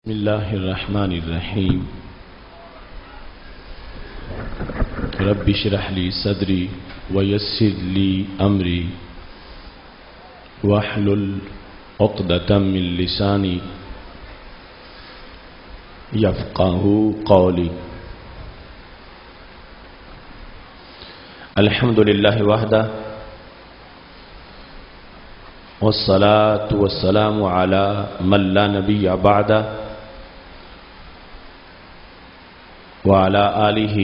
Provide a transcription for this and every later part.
بسم اللہ الرحمن الرحیم رب اشرح لی صدری ویسر لی امری واحلل عقدۃ من لسانی یفقہوا قولی۔ الحمد للہ وحدہ والصلاة والسلام على من لا نبی بعدہ وعلى آلہ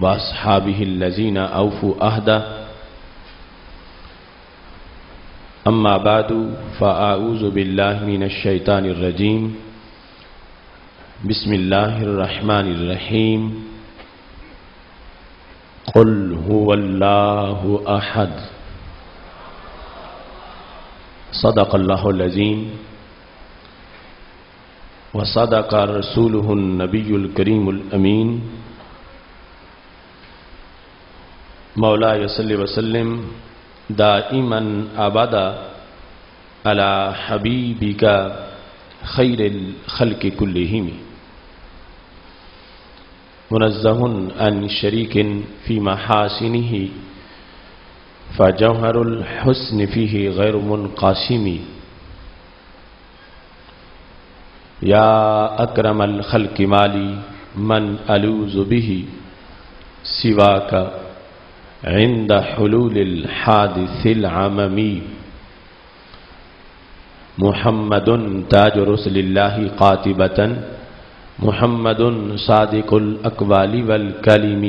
واصحابہ الذین اوفوا عہدہ۔ اما بعد فاعوذ باللہ من الشیطان الرجیم۔ بسم اللہ الرحمن الرحیم۔ قل هو اللہ احد۔ صدق اللہ العظیم وصدق رسولہ النبی الکریم الامین۔ مولاي صل وسلم دائما ابدا على حبیبک خیر الخلق کلہم، منزہ عن شریک فی محاسنہ فجوہر الحسن فیہ غیر منقاسم۔ یا اکرم الخلق مالی من الوذ بہ سواک عند حلول الحادث العممی۔ محمد تاج رسل اللہ قاطبۃ، محمد صادق الاقوال والکلم،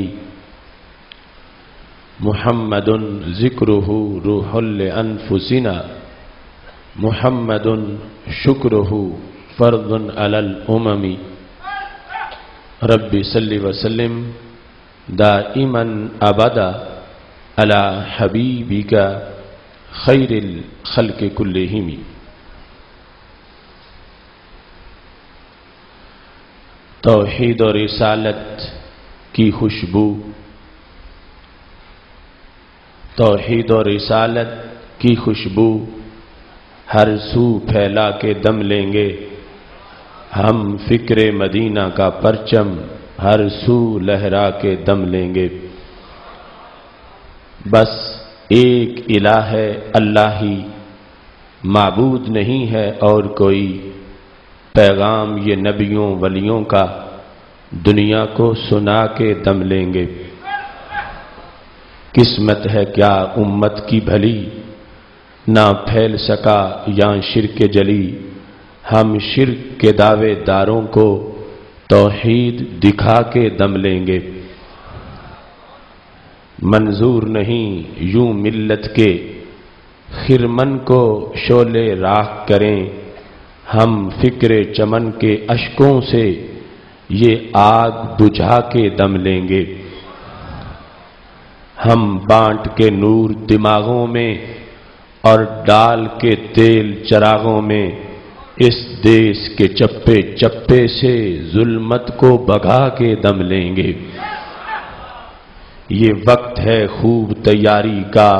محمد ذکرہ روح لانفسنا، محمد شکرہ فرض علی الامم۔ رب صل وسلم دائما ابدا علی حبیبک خیر الخلق کلہم۔ توحید و رسالت کی خوشبو، توحید و رسالت کی خوشبو ہر سو پھیلا کے دم لیں گے، ہم فکر مدینہ کا پرچم ہر سو لہرا کے دم لیں گے۔ بس ایک الہ ہے اللہ ہی، معبود نہیں ہے اور کوئی، پیغام یہ نبیوں ولیوں کا دنیا کو سنا کے دم لیں گے۔ قسمت ہے کیا امت کی بھلی، نہ پھیل سکا یہاں شرک جلی، ہم شرک کے دعوے داروں کو توحید دکھا کے دم لیں گے۔ منظور نہیں یوں ملت کے خرمن کو شعلے راہ کریں، ہم فکر چمن کے اشکوں سے یہ آگ بجھا کے دم لیں گے۔ ہم بانٹ کے نور دماغوں میں اور ڈال کے تیل چراغوں میں، اس دیس کے چپے چپے سے ظلمت کو بھگا کے دم لیں گے۔ یہ وقت ہے خوب تیاری کا،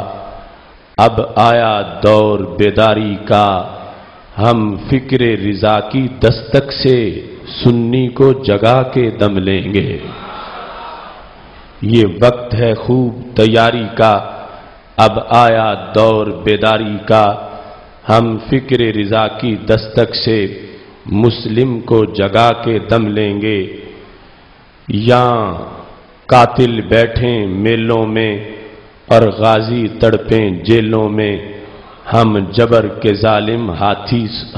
اب آیا دور بیداری کا، ہم فکر رضا کی دستک سے سنی کو جگا کے دم لیں گے۔ یہ وقت ہے خوب تیاری کا، اب آیا دور بیداری کا، ہم فکر رضا کی دستک سے مسلم کو جگا کے دم لیں گے۔ یہاں قاتل بیٹھیں میلوں میں اور غازی تڑپیں جیلوں میں، ہم جبر کے ظالم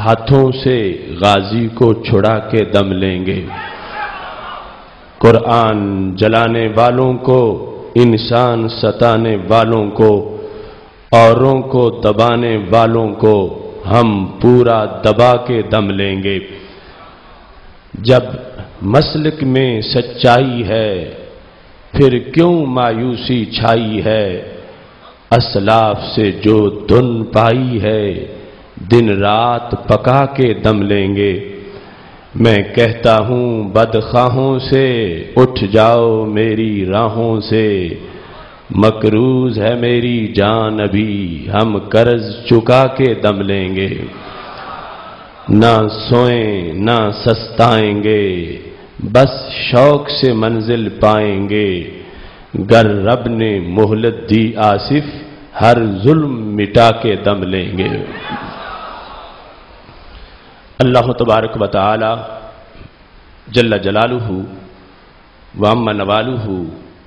ہاتھوں سے غازی کو چھڑا کے دم لیں گے۔ قرآن جلانے والوں کو، انسان ستانے والوں کو، اوروں کو دبانے والوں کو ہم پورا دبا کے دم لیں گے۔ جب مسلک میں سچائی ہے پھر کیوں مایوسی چھائی ہے، اسلاف سے جو دھن پائی ہے دن رات پکا کے دم لیں گے۔ میں کہتا ہوں بدخواہوں سے اٹھ جاؤ میری راہوں سے، مقروض ہے میری جان ابھی ہم قرض چکا کے دم لیں گے۔ نہ سوئیں نہ سستائیں گے، بس شوق سے منزل پائیں گے، گر رب نے مہلت دی آصف، ہر ظلم مٹا کے دم لیں گے۔ اللہ تبارک و تعالی جل جلالہ وعم نوالہ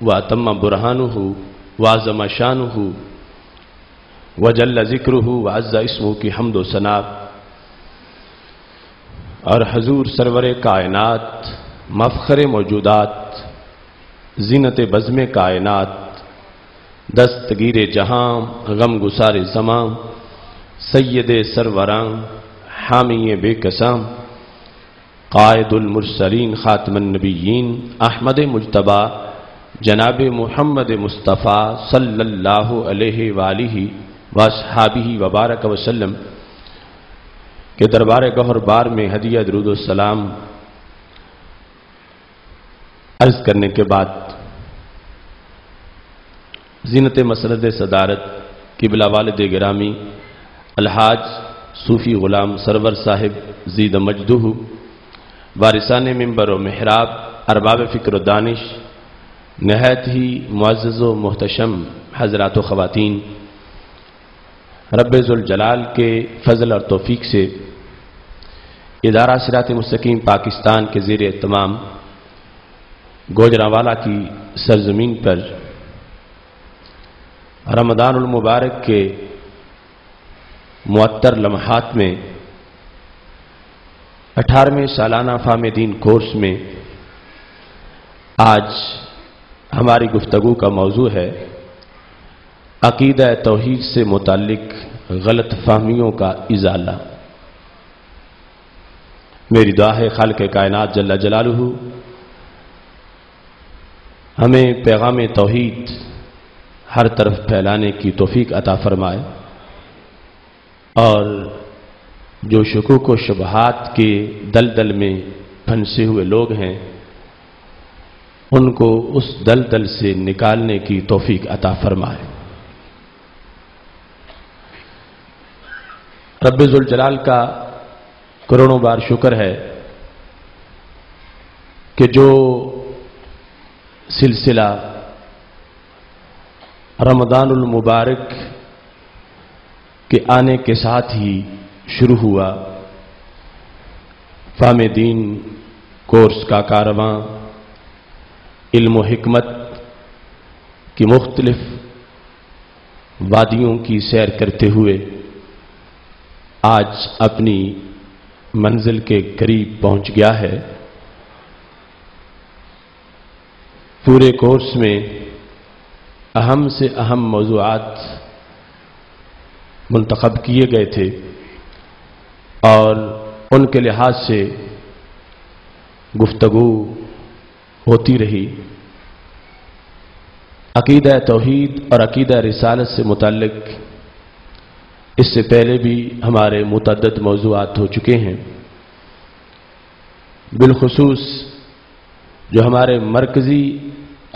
واتم برہانہ وعظم شانہ وجل ذکرہ وعز اسمہ کی حمد و ثنا اور حضور سرور کائنات، مفخر موجودات، زینت بزم کائنات، دستگیر جہاں، غم گسار زماں، سید سروراں، حامی بے قسام، قائد المرسلین، خاتم النبیین، احمد مجتبی جناب محمد مصطفیٰ صلی اللہ علیہ وآلہ واصحابہ وبارک وسلم کے دربار گہر بار میں ہدیہ درود و سلام عرض کرنے کے بعد زینت مسند صدارت قبلہ والد گرامی الحاج صوفی غلام سرور صاحب زید مجدہ، وارثان منبر و محراب، ارباب فکر و دانش، نہایت ہی معزز و محتشم حضرات و خواتین، رب ذوالجلال کے فضل اور توفیق سے ادارہ صراط مستقیم پاکستان کے زیر اہتمام گوجرانوالا کی سرزمین پر رمضان المبارک کے معطر لمحات میں 18ویں سالانہ فہم دین کورس میں آج ہماری گفتگو کا موضوع ہے عقیدہ توحید سے متعلق غلط فہمیوں کا ازالہ۔ میری دعا ہے خالق کائنات جل جلالہ ہمیں پیغام توحید ہر طرف پھیلانے کی توفیق عطا فرمائے، اور جو شکوک و شبہات کے دلدل میں پھنسے ہوئے لوگ ہیں ان کو اس دلدل سے نکالنے کی توفیق عطا فرمائے۔ رب ذوالجلال کا کروڑوں بار شکر ہے کہ جو سلسلہ رمضان المبارک کے آنے کے ساتھ ہی شروع ہوا، فہم دین کورس کا کارواں علم و حکمت کی مختلف وادیوں کی سیر کرتے ہوئے آج اپنی منزل کے قریب پہنچ گیا ہے۔ پورے کورس میں اہم سے اہم موضوعات منتخب کیے گئے تھے اور ان کے لحاظ سے گفتگو ہوتی رہی۔ عقیدہ توحید اور عقیدہ رسالت سے متعلق اس سے پہلے بھی ہمارے متعدد موضوعات ہو چکے ہیں، بالخصوص جو ہمارے مرکزی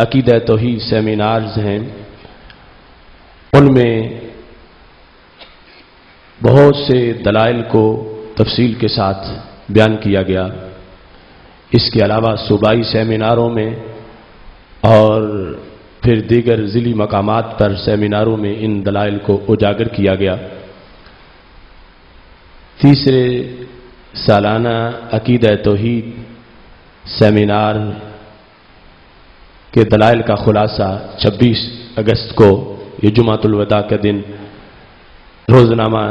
عقیدہ توحید سیمینارز ہیں ان میں بہت سے دلائل کو تفصیل کے ساتھ بیان کیا گیا۔ اس کے علاوہ صوبائی سیمیناروں میں اور پھر دیگر ضلعی مقامات پر سیمیناروں میں ان دلائل کو اجاگر کیا گیا۔ تیسرے سالانہ عقیدہ توحید سیمینار کے دلائل کا خلاصہ 26 اگست کو یہ جمعۃ الوداع کے دن روزنامہ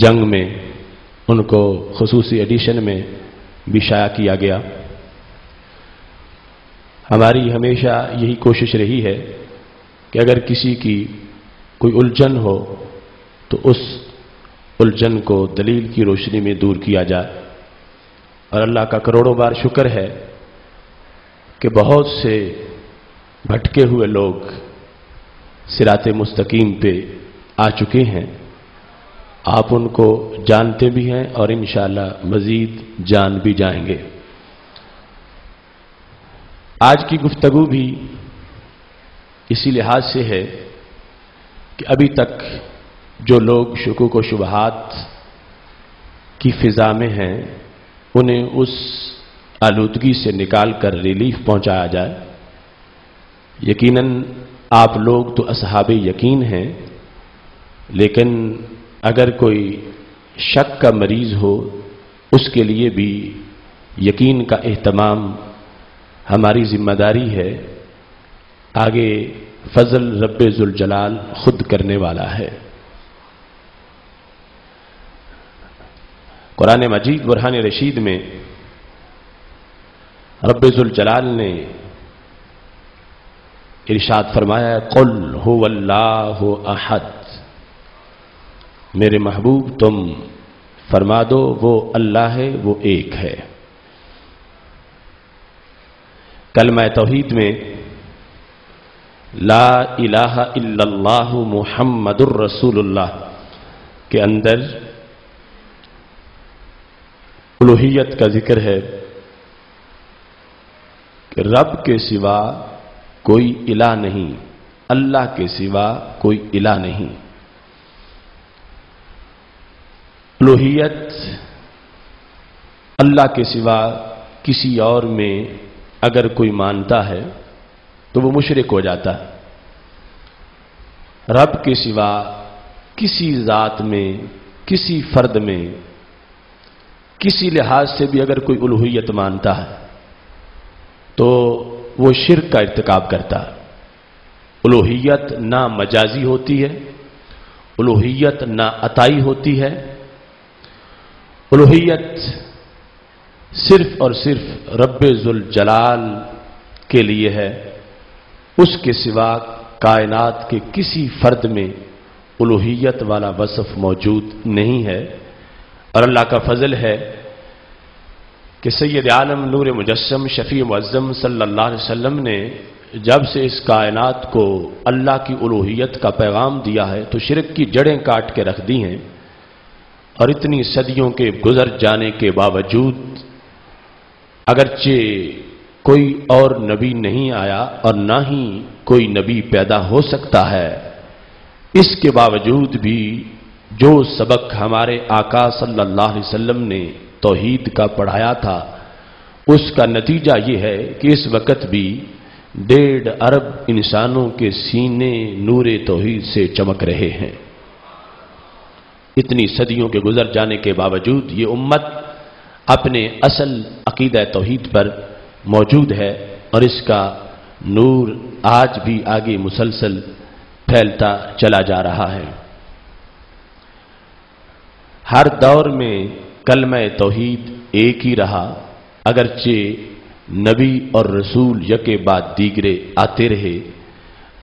جنگ میں ان کو خصوصی ایڈیشن میں بھی شائع کیا گیا۔ ہماری ہمیشہ یہی کوشش رہی ہے کہ اگر کسی کی کوئی الجھن ہو تو اس الجھن کو دلیل کی روشنی میں دور کیا جائے، اور اللہ کا کروڑوں بار شکر ہے کہ بہت سے بھٹکے ہوئے لوگ صراط مستقیم پہ آ چکے ہیں۔ آپ ان کو جانتے بھی ہیں اور انشاءاللہ مزید جان بھی جائیں گے۔ آج کی گفتگو بھی اسی لحاظ سے ہے کہ ابھی تک جو لوگ شکوک و شبہات کی فضا میں ہیں انہیں اس آلودگی سے نکال کر ریلیف پہنچایا جائے۔ یقیناً آپ لوگ تو اصحاب یقین ہیں، لیکن اگر کوئی شک کا مریض ہو اس کے لیے بھی یقین کا اہتمام ہماری ذمہ داری ہے۔ آگے فضل رب ذوالجلال خود کرنے والا ہے۔ قرآن مجید برہان رشید میں رب ذوالجلال نے ارشاد فرمایا ہے قل هو اللہ احد، میرے محبوب تم فرما دو وہ اللہ ہے، وہ ایک ہے۔ کلمہ توحید میں لا الہ الا اللہ محمد الرسول اللہ کے اندر الوہیت کا ذکر ہے کہ رب کے سوا کوئی الہ نہیں، اللہ کے سوا کوئی الہ نہیں۔ الوہیت اللہ کے سوا کسی اور میں اگر کوئی مانتا ہے تو وہ مشرک ہو جاتا ہے۔ رب کے سوا کسی ذات میں، کسی فرد میں، کسی لحاظ سے بھی اگر کوئی الوہیت مانتا ہے تو وہ شرک کا ارتکاب کرتا ہے۔ الوہیت نہ مجازی ہوتی ہے، الوہیت نہ عطائی ہوتی ہے، الوہیت صرف اور صرف رب ذوالجلال کے لیے ہے۔ اس کے سوا کائنات کے کسی فرد میں الوہیت والا وصف موجود نہیں ہے۔ اور اللہ کا فضل ہے کہ سید عالم نور مجسم شفیع معظم صلی اللہ علیہ وسلم نے جب سے اس کائنات کو اللہ کی الوہیت کا پیغام دیا ہے تو شرک کی جڑیں کاٹ کے رکھ دی ہیں، اور اتنی صدیوں کے گزر جانے کے باوجود اگرچہ کوئی اور نبی نہیں آیا اور نہ ہی کوئی نبی پیدا ہو سکتا ہے، اس کے باوجود بھی جو سبق ہمارے آقا صلی اللہ علیہ وسلم نے توحید کا پڑھایا تھا اس کا نتیجہ یہ ہے کہ اس وقت بھی 1.5 ارب انسانوں کے سینے نور توحید سے چمک رہے ہیں۔ اتنی صدیوں کے گزر جانے کے باوجود یہ امت اپنے اصل عقیدہ توحید پر موجود ہے، اور اس کا نور آج بھی آگے مسلسل پھیلتا چلا جا رہا ہے۔ ہر دور میں کلمہ توحید ایک ہی رہا، اگرچہ نبی اور رسول یکے بعد دیگرے آتے رہے،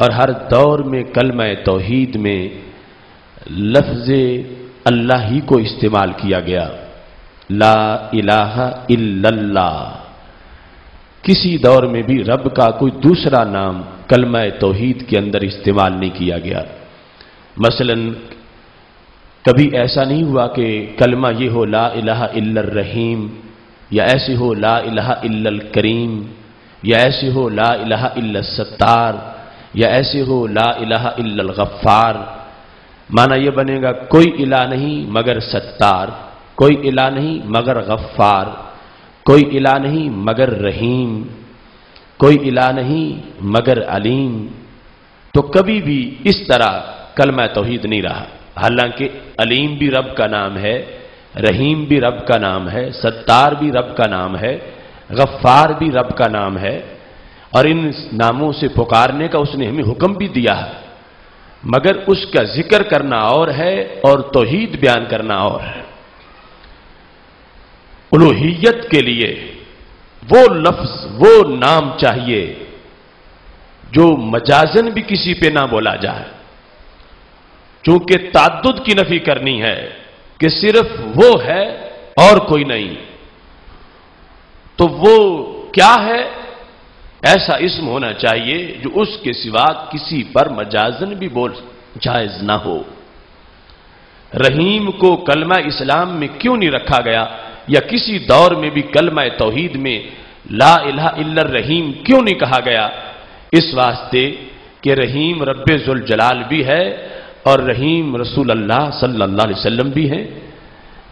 اور ہر دور میں کلمہ توحید میں لفظ اللہ ہی کو استعمال کیا گیا، لا الہ الا اللہ۔ کسی دور میں بھی رب کا کوئی دوسرا نام کلمہ توحید کے اندر استعمال نہیں کیا گیا۔ مثلا کبھی ایسا نہیں ہوا کہ کلمہ یہ ہو لا الہ الا الرحیم، یا ایسے ہو لا الہ الا الکریم، یا ایسے ہو لا الہ الا الستار، یا ایسے ہو لا الہ الا الغفار۔ معنی یہ بنے گا کوئی الہ نہیں مگر ستار، کوئی الہ نہیں مگر غفار، کوئی الہ نہیں مگر رحیم، کوئی الہ نہیں مگر علیم۔ تو کبھی بھی اس طرح کلمہ توحید نہیں رہا، حالانکہ علیم بھی رب کا نام ہے، رحیم بھی رب کا نام ہے، ستار بھی رب کا نام ہے، غفار بھی رب کا نام ہے، اور ان ناموں سے پکارنے کا اس نے ہمیں حکم بھی دیا ہے، مگر اس کا ذکر کرنا اور ہے اور توحید بیان کرنا اور ہے۔ الوہیت کے لیے وہ لفظ، وہ نام چاہیے جو مجازن بھی کسی پہ نہ بولا جائے، چونکہ تعدد کی نفی کرنی ہے کہ صرف وہ ہے اور کوئی نہیں، تو وہ کیا ہے؟ ایسا اسم ہونا چاہیے جو اس کے سوا کسی پر مجازن بھی بول جائز نہ ہو۔ رحیم کو کلمہ اسلام میں کیوں نہیں رکھا گیا، یا کسی دور میں بھی کلمہ توحید میں لا الہ الا الرحیم کیوں نہیں کہا گیا؟ اس واسطے کہ رحیم رب ذوالجلال بھی ہے اور رحیم رسول اللہ صلی اللہ علیہ وسلم بھی ہیں۔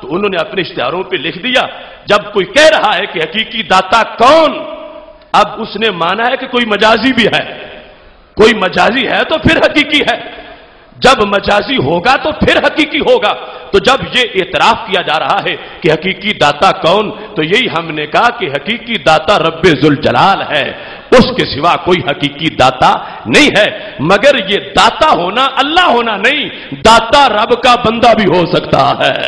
تو انہوں نے اپنے اشتہاروں پہ لکھ دیا جب کوئی کہہ رہا ہے کہ حقیقی داتا کون، اب اس نے مانا ہے کہ کوئی مجازی بھی ہے، کوئی مجازی ہے تو پھر حقیقی ہے، جب مجازی ہوگا تو پھر حقیقی ہوگا۔ تو جب یہ اعتراف کیا جا رہا ہے کہ حقیقی داتا کون، تو یہی ہم نے کہا کہ حقیقی داتا رب ذوالجلال ہے، اس کے سوا کوئی حقیقی داتا نہیں ہے، مگر یہ داتا ہونا اللہ ہونا نہیں، داتا رب کا بندہ بھی ہو سکتا ہے۔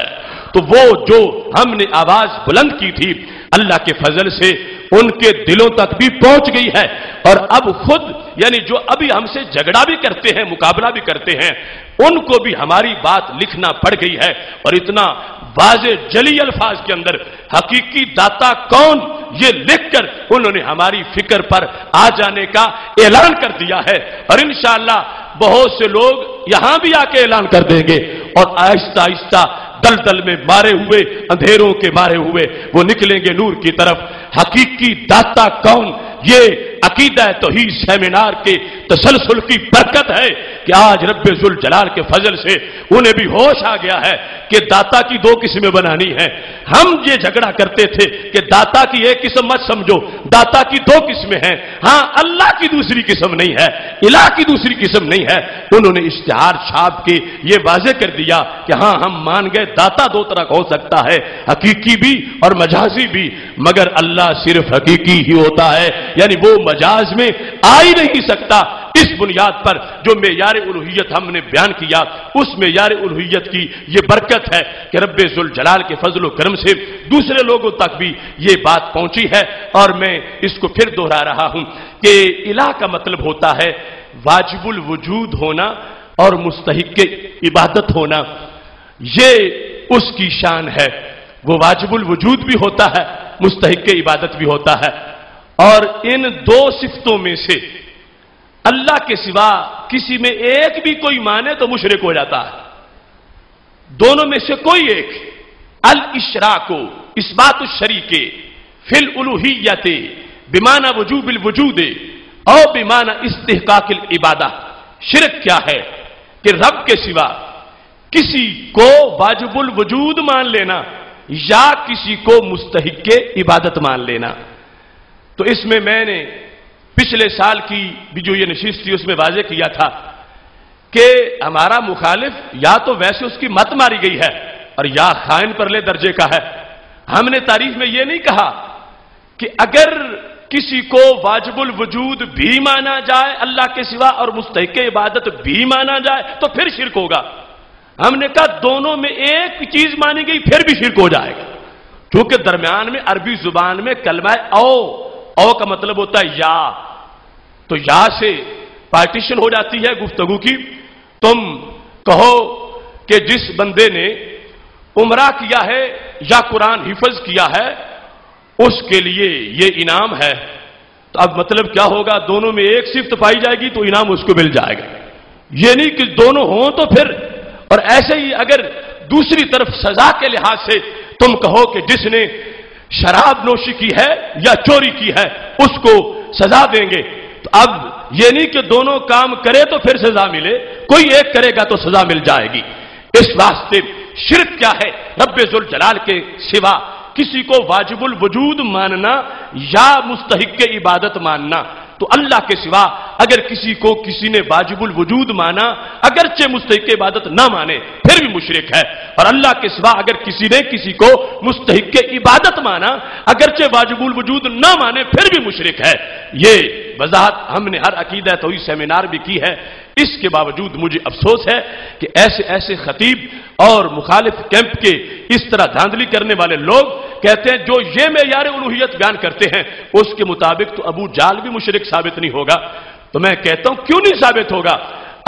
تو وہ جو ہم نے آواز بلند کی تھی اللہ کے فضل سے ان کے دلوں تک بھی پہنچ گئی ہے، اور اب خود یعنی جو ابھی ہم سے جھگڑا بھی کرتے ہیں، مقابلہ بھی کرتے ہیں، ان کو بھی ہماری بات لکھنا پڑ گئی ہے، اور اتنا واضح جلی الفاظ کے اندر حقیقی داتا کون یہ لکھ کر انہوں نے ہماری فکر پر آ جانے کا اعلان کر دیا ہے، اور انشاءاللہ بہت سے لوگ یہاں بھی آ کے اعلان کر دیں گے، اور آہستہ آہستہ دلدل میں مارے ہوئے، اندھیروں کے مارے ہوئے وہ نکلیں گے نور کی طرف۔ حقیقی داتا کون، یہ عقیدہ توحید سیمینار کے تسلسل کی برکت ہے کہ آج رب ذوالجلال کے فضل سے انہیں بھی ہوش آ گیا ہے کہ داتا کی دو قسمیں بنانی ہیں۔ ہم یہ جھگڑا کرتے تھے کہ داتا کی ایک قسم مت سمجھو، داتا کی دو قسمیں ہیں، ہاں اللہ کی دوسری قسم نہیں ہے، الہ کی دوسری قسم نہیں ہے۔ انہوں نے اشتہار چھاپ کے یہ واضح کر دیا کہ ہاں ہم مان گئے داتا دو طرح ہو سکتا ہے، حقیقی بھی اور مجازی بھی، مگر اللہ صرف حقیقی ہی ہوتا ہے، یعنی وہ مجاز میں آ ہی نہیں سکتا۔ اس بنیاد پر جو معیار الوہیت ہم نے بیان کیا، اس معیار الوہیت کی یہ برکت ہے کہ رب ذوالجلال کے فضل و کرم سے دوسرے لوگوں تک بھی یہ بات پہنچی ہے، اور میں اس کو پھر دوہرا رہا ہوں کہ الہ کا مطلب ہوتا ہے واجب الوجود ہونا اور مستحق عبادت ہونا، یہ اس کی شان ہے، وہ واجب الوجود بھی ہوتا ہے، مستحق عبادت بھی ہوتا ہے، اور ان دو صفتوں میں سے اللہ کے سوا کسی میں ایک بھی کوئی مانے تو مشرک ہو جاتا ہے، دونوں میں سے کوئی ایک۔ الاشراک اثبات الشریک فی الالوہیت بمعنی وجوب الوجود او بمعنی استحقاق العبادہ۔ شرک کیا ہے کہ رب کے سوا کسی کو واجب الوجود مان لینا یا کسی کو مستحق عبادت مان لینا۔ تو اس میں نے پچھلے سال کی بھی جو یہ نشست تھی اس میں واضح کیا تھا کہ ہمارا مخالف یا تو ویسے اس کی مت ماری گئی ہے اور یا خائن پرلے درجے کا ہے۔ ہم نے تعریف میں یہ نہیں کہا کہ اگر کسی کو واجب الوجود بھی مانا جائے اللہ کے سوا اور مستحق عبادت بھی مانا جائے تو پھر شرک ہوگا۔ ہم نے کہا دونوں میں ایک چیز مانی گئی پھر بھی شرک ہو جائے گا، چونکہ درمیان میں عربی زبان میں کلمہ او کا مطلب ہوتا ہے یا، تو یا سے پارٹیشن ہو جاتی ہے گفتگو کی۔ تم کہو کہ جس بندے نے عمرہ کیا ہے یا قرآن حفظ کیا ہے اس کے لیے یہ انعام ہے، تو اب مطلب کیا ہوگا، دونوں میں ایک صفت پائی جائے گی تو انعام اس کو مل جائے گا، یہ نہیں کہ دونوں ہوں تو پھر۔ اور ایسے ہی اگر دوسری طرف سزا کے لحاظ سے تم کہو کہ جس نے شراب نوشی کی ہے یا چوری کی ہے اس کو سزا دیں گے، تو اب یہ نہیں کہ دونوں کام کرے تو پھر سزا ملے، کوئی ایک کرے گا تو سزا مل جائے گی۔ اس واسطے شرک کیا ہے، رب ذوالجلال کے سوا کسی کو واجب الوجود ماننا یا مستحق عبادت ماننا۔ تو اللہ کے سوا اگر کسی کو کسی نے واجب الوجود مانا اگرچہ مستحق عبادت نہ مانے پھر بھی مشرک ہے، اور اللہ کے سوا اگر کسی نے کسی کو مستحق عبادت مانا اگرچہ واجب الوجود نہ مانے پھر بھی مشرک ہے۔ یہ وضاحت ہم نے ہر عقیدہ توحید سیمینار بھی کی ہے۔ اس کے باوجود مجھے افسوس ہے کہ ایسے خطیب اور مخالف کیمپ کے اس طرح دھاندلی کرنے والے لوگ کہتے ہیں جو یہ معیار الوہیت بیان کرتے ہیں اس کے مطابق تو ابو جال بھی مشرک ثابت نہیں ہوگا۔ تو میں کہتا ہوں کیوں نہیں ثابت ہوگا؟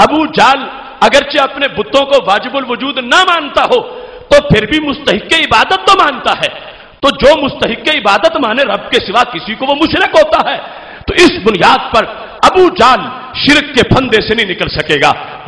ابو جال اگرچہ اپنے بتوں کو واجب الوجود نہ مانتا ہو تو پھر بھی مستحق عبادت تو مانتا ہے، تو جو مستحق عبادت مانے رب کے سوا کسی کو وہ مشرک ہوتا ہے۔ تو اس بنیاد پر ابو جال شرک کے پھندے سے نہیں نکل سکے گا،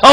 100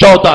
14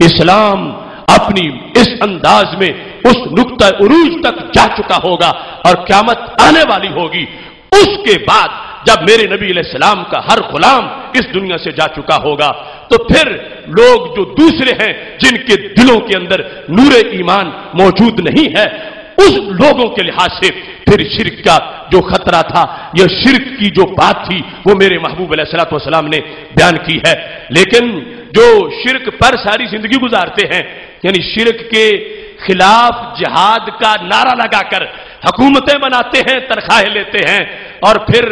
اسلام اپنی اس انداز میں اس نقطہ عروج تک جا چکا ہوگا اور قیامت آنے والی ہوگی۔ اس کے بعد جب میرے نبی علیہ السلام کا ہر غلام اس دنیا سے جا چکا ہوگا تو پھر لوگ جو دوسرے ہیں جن کے دلوں کے اندر نور ایمان موجود نہیں ہے، اس لوگوں کے لحاظ سے پھر شرک کا جو خطرہ تھا، یہ شرک کی جو بات تھی، وہ میرے محبوب علیہ الصلوۃ والسلام نے بیان کی ہے۔ لیکن جو شرک پر ساری زندگی گزارتے ہیں، یعنی شرک کے خلاف جہاد کا نعرہ لگا کر حکومتیں بناتے ہیں، تنخواہیں لیتے ہیں اور پھر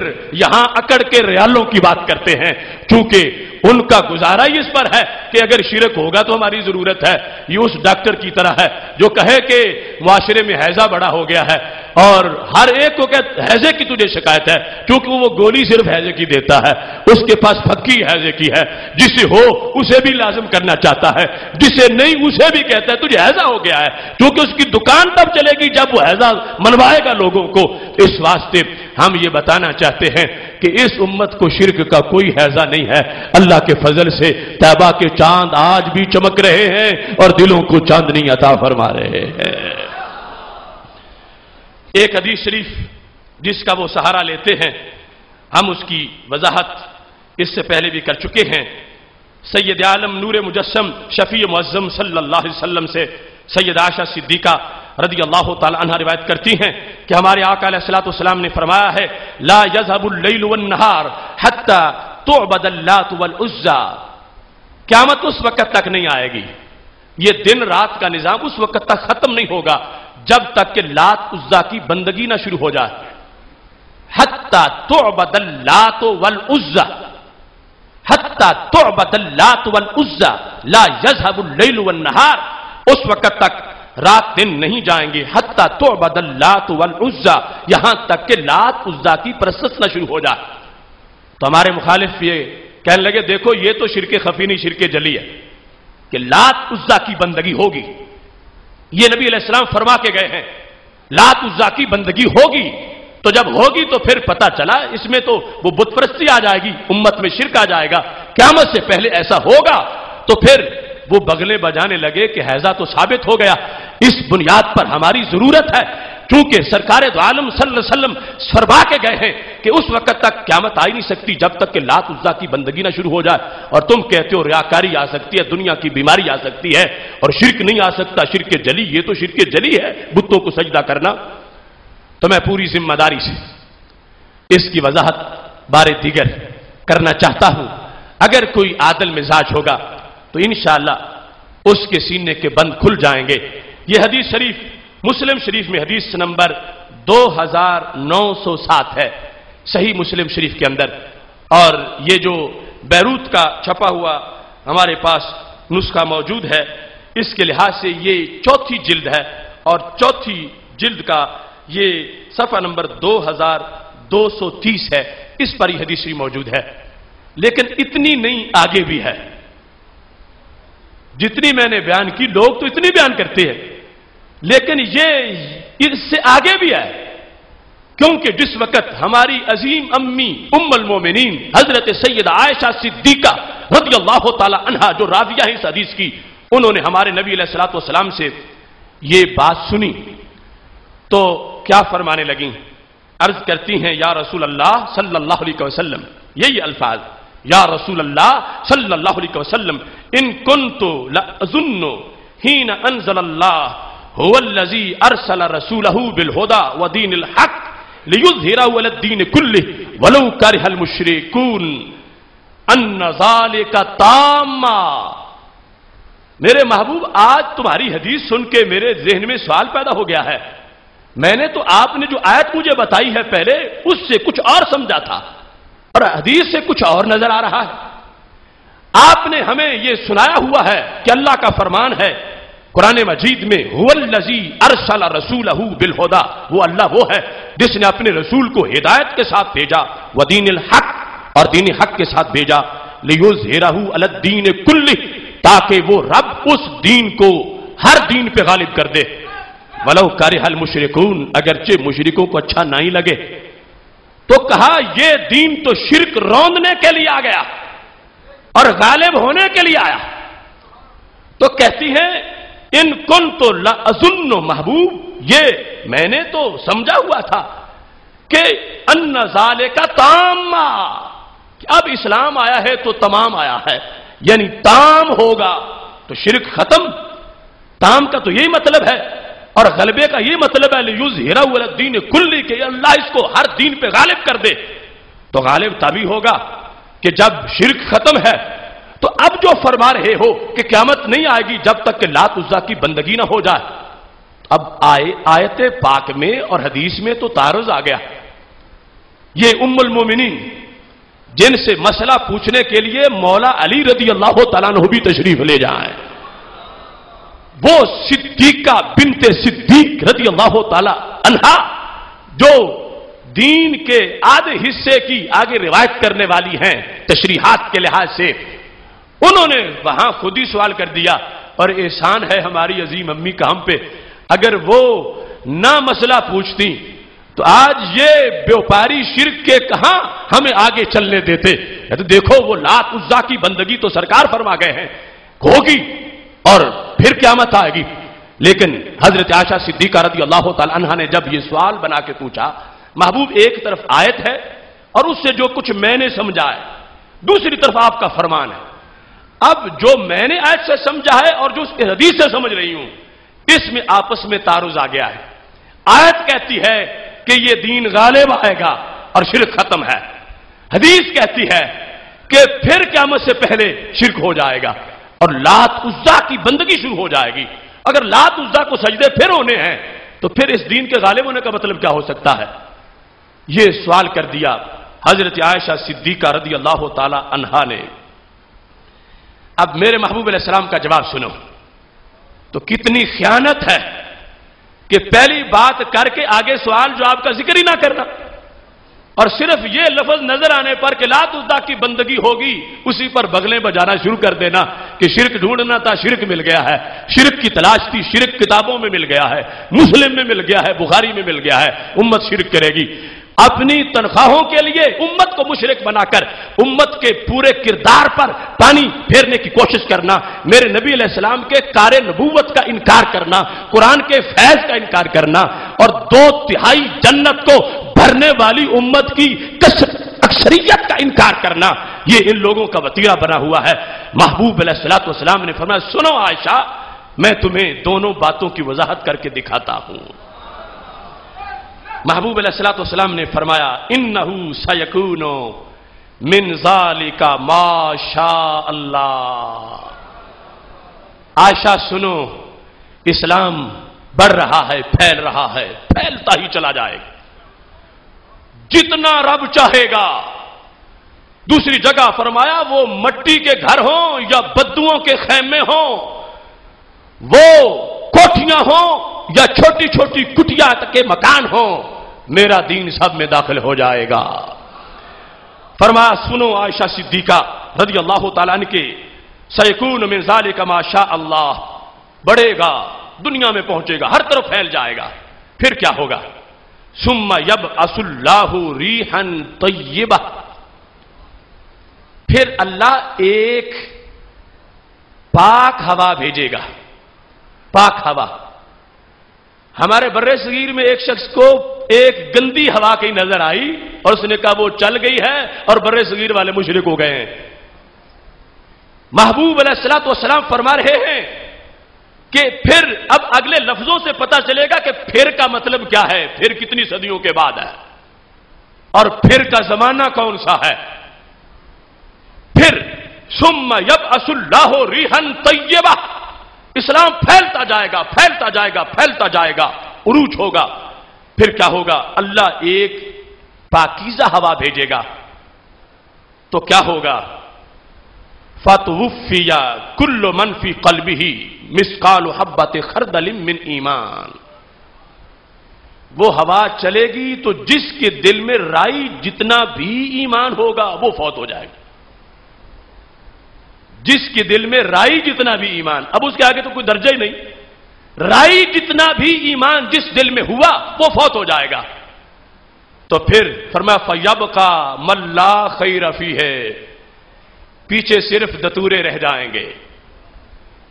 یہاں اکڑ کے ریالوں کی بات کرتے ہیں، کیونکہ ان کا گزارا ہی اس پر ہے کہ اگر شرک ہوگا تو ہماری ضرورت ہے۔ یہ اس ڈاکٹر کی طرح ہے جو کہے کہ معاشرے میں ہیضہ بڑا ہو گیا ہے اور ہر ایک کو کہتے ہیضے کی تجھے شکایت ہے، کیونکہ وہ گولی صرف ہیضے کی دیتا ہے، اس کے پاس پھکی ہیضے کی ہے، جسے ہو اسے بھی لازم کرنا چاہتا ہے، جسے نہیں اسے بھی کہتا ہے تجھے ہیضہ ہو گیا ہے، کیونکہ اس کی دکان تب چلے گی جب وہ ہیضہ منوائے گا لوگوں کو۔ اس واسطے ہم یہ بتانا چاہتے ہیں کہ اس امت کو شرک کا کوئی ہیضہ نہیں ہے۔ اللہ کے فضل سے طیبہ کے چاند آج بھی چمک رہے ہیں اور دلوں کو چاندنی عطا فرما رہے ہیں۔ ایک حدیث شریف جس کا وہ سہارا لیتے ہیں، ہم اس کی وضاحت اس سے پہلے بھی کر چکے ہیں۔ سید عالم نور مجسم شفیع معظم صلی اللہ علیہ وسلم سے سید عائشہ صدیقہ رضی اللہ تعالی عنہ روایت کرتی ہیں کہ ہمارے آقا علیہ الصلوۃ والسلام نے فرمایا ہے لا یذهب اللیل والنہار حتی تعبد اللات والعزی، قیامت اس وقت تک نہیں آئے گی، یہ دن رات کا نظام اس وقت تک ختم نہیں ہوگا جب تک کہ لات عزی کی بندگی نہ شروع ہو جائے۔ حتی تعبد اللات والعزی، حتی تعبد اللات والعزی لا یذهب اللیل والنہار، اس وقت تک رات دن نہیں جائیں گے حتی تعبد اللات والعزی، یہاں تک کہ لات عزی کی پرست نہ شروع ہو جائے۔ تو ہمارے مخالف یہ کہنے لگے دیکھو یہ تو شرک خفی نہیں شرک جلی ہے کہ لات عزی کی بندگی ہوگی، یہ نبی علیہ السلام فرما کے گئے ہیں لات عزی کی بندگی ہوگی، تو جب ہوگی تو پھر پتہ چلا اس میں تو وہ بت پرستی آ جائے گی، امت میں شرک آ جائے گا، قیامت سے پہلے ایسا ہوگا۔ تو پھر وہ بغلے بجانے لگے کہ ہیضہ تو ثابت ہو گیا، اس بنیاد پر ہماری ضرورت ہے کیونکہ سرکار دو عالم صلی اللہ علیہ وسلم فرما کے گئے ہیں کہ اس وقت تک قیامت آ ہی نہیں سکتی جب تک کہ لات عزی کی بندگی نہ شروع ہو جائے، اور تم کہتے ہو ریاکاری آ سکتی ہے، دنیا کی بیماری آ سکتی ہے اور شرک نہیں آ سکتا، شرک جلی، یہ تو شرک جلی ہے بتوں کو سجدہ کرنا۔ تو میں پوری ذمہ داری سے اس کی وضاحت بار دیگر کرنا چاہتا ہوں، اگر کوئی عادل مزاج ہوگا تو انشاءاللہ اس کے سینے کے بند کھل جائیں گے۔ یہ حدیث شریف مسلم شریف میں حدیث نمبر 2907 ہے صحیح مسلم شریف کے اندر، اور یہ جو بیروت کا چھپا ہوا ہمارے پاس نسخہ موجود ہے اس کے لحاظ سے یہ چوتھی جلد ہے، اور چوتھی جلد کا یہ صفحہ نمبر 2230 ہے، اس پر یہ حدیث شریف موجود ہے۔ لیکن اتنی نہیں آگے بھی ہے، جتنی میں نے بیان کی لوگ تو اتنی بیان کرتے ہیں، لیکن یہ اس سے آگے بھی ہے، کیونکہ جس وقت ہماری عظیم امی ام المومنین حضرت سید عائشہ صدیقہ رضی اللہ تعالی عنہا جو راویہ ہے اس حدیث کی، انہوں نے ہمارے نبی علیہ الصلوۃ والسلام سے یہ بات سنی تو کیا فرمانے لگیں، عرض کرتی ہیں یا رسول اللہ صلی اللہ علیہ وسلم، یہی الفاظ، یا رسول اللہ صلی اللہ علیہ وسلم ان کنت لأظن حین انزل اللہ هو الذی ارسل رسولہ بالہدی ودین الحق لیظہرہ علی الدین کلہ ولو کرہ المشرکون ان ذالک تاما۔ میرے محبوب آج تمہاری حدیث سن کے میرے ذہن میں سوال پیدا ہو گیا ہے، میں نے تو آپ نے جو آیت مجھے بتائی ہے پہلے اس سے کچھ اور سمجھا تھا اور حدیث سے کچھ اور نظر آ رہا ہے۔ آپ نے ہمیں یہ سنایا ہوا ہے کہ اللہ کا فرمان ہے قرآن مجید میں هو الذی ارسل رسولہ بالہدی، وہ اللہ وہ ہے جس نے اپنے رسول کو ہدایت کے ساتھ بھیجا، ودین الحق، اور دین حق کے ساتھ بھیجا، لیظہرہ علی الدین کلہ، تاکہ وہ رب اس دین کو ہر دین پہ غالب کر دے، ولو کرہ المشرکون، اگرچہ مشرکوں کو اچھا نہیں لگے۔ تو کہا یہ دین تو شرک روندنے کے لیے آ گیا اور غالب ہونے کے لیے آیا، تو کہتی ہیں ان کن تو لأظن محبوب، یہ میں نے تو سمجھا ہوا تھا کہ ان ذالک تام، اب اسلام آیا ہے تو تمام آیا ہے، یعنی تام ہوگا تو شرک ختم۔ تام کا تو یہی مطلب ہے، اور غلبے کا یہ مطلب ہے لیظہرہ علی الدین کلی، کہ اللہ اس کو ہر دین پہ غالب کر دے۔ تو غالب تبھی ہوگا کہ جب شرک ختم ہے۔ تو اب جو فرما رہے ہو کہ قیامت نہیں آئے گی جب تک کہ لات عزا کی بندگی نہ ہو جائے، اب آیت پاک میں اور حدیث میں تو تعارض آ گیا۔ یہ ام المومنین جن سے مسئلہ پوچھنے کے لیے مولا علی رضی اللہ تعالیٰ عنہ بھی تشریف لے جائیں، وہ صدیقہ بنت صدیق رضی اللہ تعالیٰ عنہا جو دین کے آدھے حصے کی آگے روایت کرنے والی ہیں تشریحات کے لحاظ سے، انہوں نے وہاں خود ہی سوال کر دیا، اور احسان ہے ہماری عظیم امی کا ہم پہ، اگر وہ نہ مسئلہ پوچھتی تو آج یہ بیوپاری شرک کے کہاں ہمیں آگے چلنے دیتے۔ تو دیکھو وہ لات عزا کی بندگی تو سرکار فرما گئے ہیں ہوگی اور پھر قیامت آئے گی، لیکن حضرت عائشہ صدیقہ رضی اللہ تعالی عنہا نے جب یہ سوال بنا کے پوچھا، محبوب ایک طرف آیت ہے اور اس سے جو کچھ میں نے سمجھا ہے، دوسری طرف آپ کا فرمان ہے۔ اب جو میں نے آیت سے سمجھا ہے اور جو اس کے حدیث سے سمجھ رہی ہوں، اس میں آپس میں تعارض آ گیا ہے۔ آیت کہتی ہے کہ یہ دین غالب آئے گا اور شرک ختم ہے، حدیث کہتی ہے کہ پھر قیامت سے پہلے شرک ہو جائے گا اور لات عزا کی بندگی شروع ہو جائے گی۔ اگر لات عزا کو سجدے پھر ہونے ہیں تو پھر اس دین کے غالب ہونے کا مطلب کیا ہو سکتا ہے؟ یہ سوال کر دیا حضرت عائشہ صدیقہ رضی اللہ تعالی عنہا نے۔ اب میرے محبوب علیہ السلام کا جواب سنو، تو کتنی خیانت ہے کہ پہلی بات کر کے آگے سوال جواب کا ذکر ہی نہ کرنا، اور صرف یہ لفظ نظر آنے پر کہ لات عزا کی بندگی ہوگی اسی پر بغلیں بجانا شروع کر دینا کہ شرک ڈھونڈنا تھا، شرک مل گیا ہے، شرک کی تلاش تھی، شرک کتابوں میں مل گیا ہے، مسلم میں مل گیا ہے، بخاری میں مل گیا ہے، امت شرک کرے گی۔ اپنی تنخواہوں کے لیے امت کو مشرک بنا کر امت کے پورے کردار پر پانی پھیرنے کی کوشش کرنا، میرے نبی علیہ السلام کے کار نبوت کا انکار کرنا، قرآن کے فیض کا انکار کرنا، اور 2/3 جنت کو بھرنے والی امت کی اکثریت کا انکار کرنا، یہ ان لوگوں کا وتیرہ بنا ہوا ہے۔ محبوب علیہ الصلوۃ والسلام نے فرمایا، سنو عائشہ، میں تمہیں دونوں باتوں کی وضاحت کر کے دکھاتا ہوں۔ محبوب علیہ الصلوۃ والسلام نے فرمایا، انہ سیکون من ذالک ما شاء اللہ۔ عائشہ سنو، اسلام بڑھ رہا ہے، پھیل رہا ہے، پھیلتا ہی چلا جائے گا جتنا رب چاہے گا۔ دوسری جگہ فرمایا، وہ مٹی کے گھر ہوں یا بدوؤں کے خیمے ہوں، وہ کوٹھیاں ہوں یا چھوٹی چھوٹی کٹیا کے مکان ہوں، میرا دین سب میں داخل ہو جائے گا۔ فرمایا، سنو عائشہ صدیقہ رضی اللہ تعالیٰ عنہ کے، سیکون من ذالک ما شاء اللہ، بڑھے گا، دنیا میں پہنچے گا، ہر طرف پھیل جائے گا۔ پھر کیا ہوگا؟ ثم یبعث اللہ ریحا طیبہ، پھر اللہ ایک پاک ہوا بھیجے گا۔ پاک ہوا، ہمارے بر صغیر میں ایک شخص کو ایک گندی ہوا کہیں نظر آئی اور اس نے کہا وہ چل گئی ہے، اور بر صغیر والے مشرک ہو گئے ہیں۔ محبوب علیہ الصلوۃ والسلام فرما رہے ہیں کہ پھر اب اگلے لفظوں سے پتہ چلے گا کہ پھر کا مطلب کیا ہے، پھر کتنی صدیوں کے بعد ہے، اور پھر کا زمانہ کون سا ہے۔ پھر ثم یبعث اللہ ریحا طیبہ، اسلام پھیلتا جائے گا، پھیلتا جائے گا، پھیلتا جائے گا، عروج ہوگا۔ پھر کیا ہوگا؟ اللہ ایک پاکیزہ ہوا بھیجے گا، تو کیا ہوگا؟ فَتُوفِّيَ كُلُّ مَنْ فِي قَلْبِهِ مِثْقَالُ حَبَّةٍ خَرْدَلٍ مِّنْ ایمان، وہ ہوا چلے گی تو جس کے دل میں رائی جتنا بھی ایمان ہوگا وہ فوت ہو جائے گا۔ جس کے دل میں رائی جتنا بھی ایمان، اب اس کے آگے تو کوئی درجہ ہی نہیں، رائی جتنا بھی ایمان جس دل میں ہوا وہ فوت ہو جائے گا۔ تو پھر فرمایا فَيَبْقَى مَن لَّا خَيْرَ فِيهِ، پیچھے صرف دتورے رہ جائیں گے،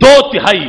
2/3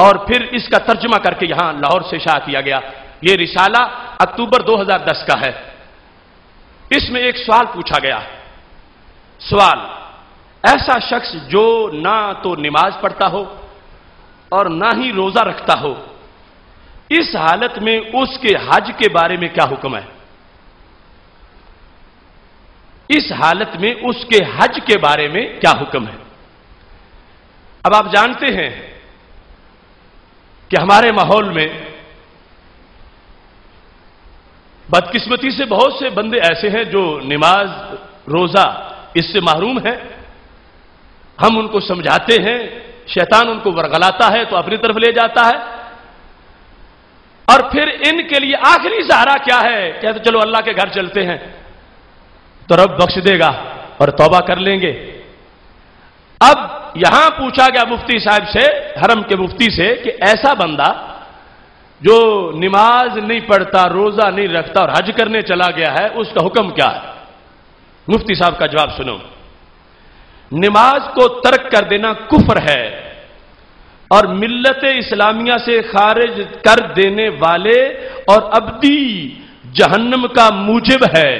اور پھر اس کا ترجمہ کر کے یہاں لاہور سے شائع کیا گیا. یہ رسالہ اکتوبر 2010 کا ہے. اس میں ایک سوال پوچھا گیا. سوال: ایسا شخص جو نہ تو نماز پڑھتا ہو اور نہ ہی روزہ رکھتا ہو، اس حالت میں اس کے حج کے بارے میں کیا حکم ہے؟ اس حالت میں اس کے حج کے بارے میں کیا حکم ہے؟ اب آپ جانتے ہیں کہ ہمارے ماحول میں بدقسمتی سے بہت سے بندے ایسے ہیں جو نماز روزہ اس سے محروم ہیں. ہم ان کو سمجھاتے ہیں، شیطان ان کو ورغلاتا ہے تو اپنی طرف لے جاتا ہے، اور پھر ان کے لیے آخری سہارا کیا ہے؟ کہتے چلو اللہ کے گھر چلتے ہیں تو رب بخش دے گا اور توبہ کر لیں گے. اب یہاں پوچھا گیا مفتی صاحب سے، حرم کے مفتی سے، کہ ایسا بندہ جو نماز نہیں پڑھتا، روزہ نہیں رکھتا اور حج کرنے چلا گیا ہے، اس کا حکم کیا ہے؟ مفتی صاحب کا جواب سنو. نماز کو ترک کر دینا کفر ہے اور ملت اسلامیہ سے خارج کر دینے والے اور ابدی جہنم کا موجب ہے.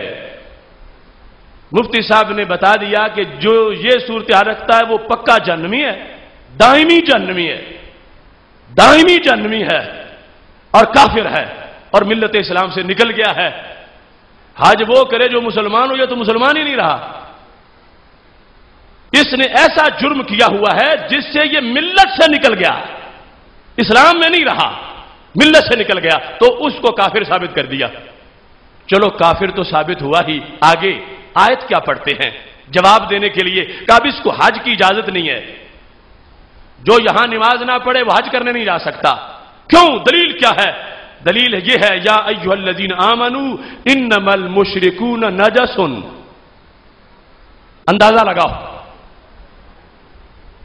مفتی صاحب نے بتا دیا کہ جو یہ صورتحال رکھتا ہے وہ پکا جہنمی ہے، دائمی جہنمی ہے، دائمی جہنمی ہے اور کافر ہے اور ملت اسلام سے نکل گیا ہے. حج وہ کرے جو مسلمان ہو، یہ تو مسلمان ہی نہیں رہا. اس نے ایسا جرم کیا ہوا ہے جس سے یہ ملت سے نکل گیا، اسلام میں نہیں رہا، ملت سے نکل گیا، تو اس کو کافر ثابت کر دیا. چلو کافر تو ثابت ہوا ہی، آگے آیت کیا پڑھتے ہیں جواب دینے کے لیے کہ اب اس کو حج کی اجازت نہیں ہے. جو یہاں نماز نہ پڑھے وہ حج کرنے نہیں جا سکتا. کیوں؟ دلیل کیا ہے؟ دلیل یہ ہے یا ایھا الذین آمنوا انما المشرکون نجس. اندازہ لگاؤ.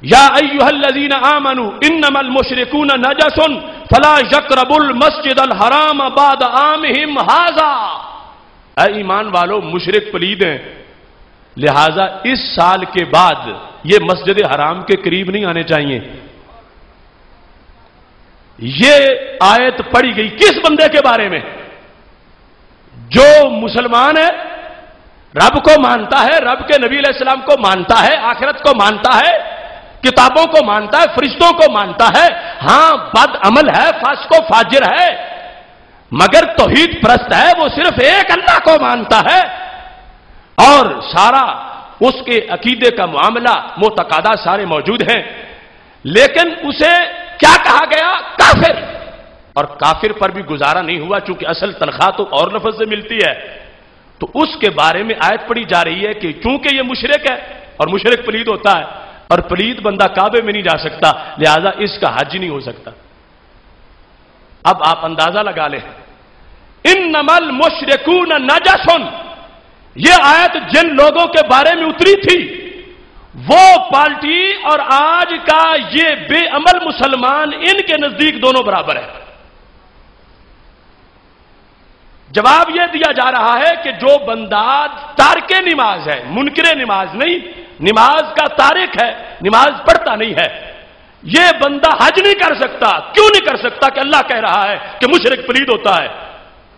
یا ایھا الذین آمنوا انما المشرکون نجس فلا یقربوا المسجد الحرام بعد عامہم ھذا. اے ایمان والو، مشرک پلید ہیں، لہذا اس سال کے بعد یہ مسجد حرام کے قریب نہیں آنے چاہیے. یہ آیت پڑھی گئی کس بندے کے بارے میں؟ جو مسلمان ہے، رب کو مانتا ہے، رب کے نبی علیہ السلام کو مانتا ہے، آخرت کو مانتا ہے، کتابوں کو مانتا ہے، فرشتوں کو مانتا ہے. ہاں بد عمل ہے، فاسق و فاجر ہے، مگر توحید پرست ہے. وہ صرف ایک اللہ کو مانتا ہے اور سارا اس کے عقیدے کا معاملہ معتقدات سارے موجود ہیں. لیکن اسے کیا کہا گیا؟ کافر. اور کافر پر بھی گزارا نہیں ہوا، چونکہ اصل تنخواہ تو اور لفظ سے ملتی ہے. تو اس کے بارے میں آیت پڑھی جا رہی ہے کہ چونکہ یہ مشرک ہے اور مشرک پلید ہوتا ہے اور پلید بندہ کعبے میں نہیں جا سکتا، لہذا اس کا حج نہیں ہو سکتا. اب آپ اندازہ لگا لیں، انما المشرکون نجس، یہ آیت جن لوگوں کے بارے میں اتری تھی وہ پارٹی اور آج کا یہ بے عمل مسلمان، ان کے نزدیک دونوں برابر ہیں. جواب یہ دیا جا رہا ہے کہ جو بندہ تارک نماز ہے، منکر نماز نہیں، نماز کا تارک ہے، نماز پڑھتا نہیں ہے، یہ بندہ حج نہیں کر سکتا. کیوں نہیں کر سکتا؟ کہ اللہ کہہ رہا ہے کہ مشرک پلید ہوتا ہے،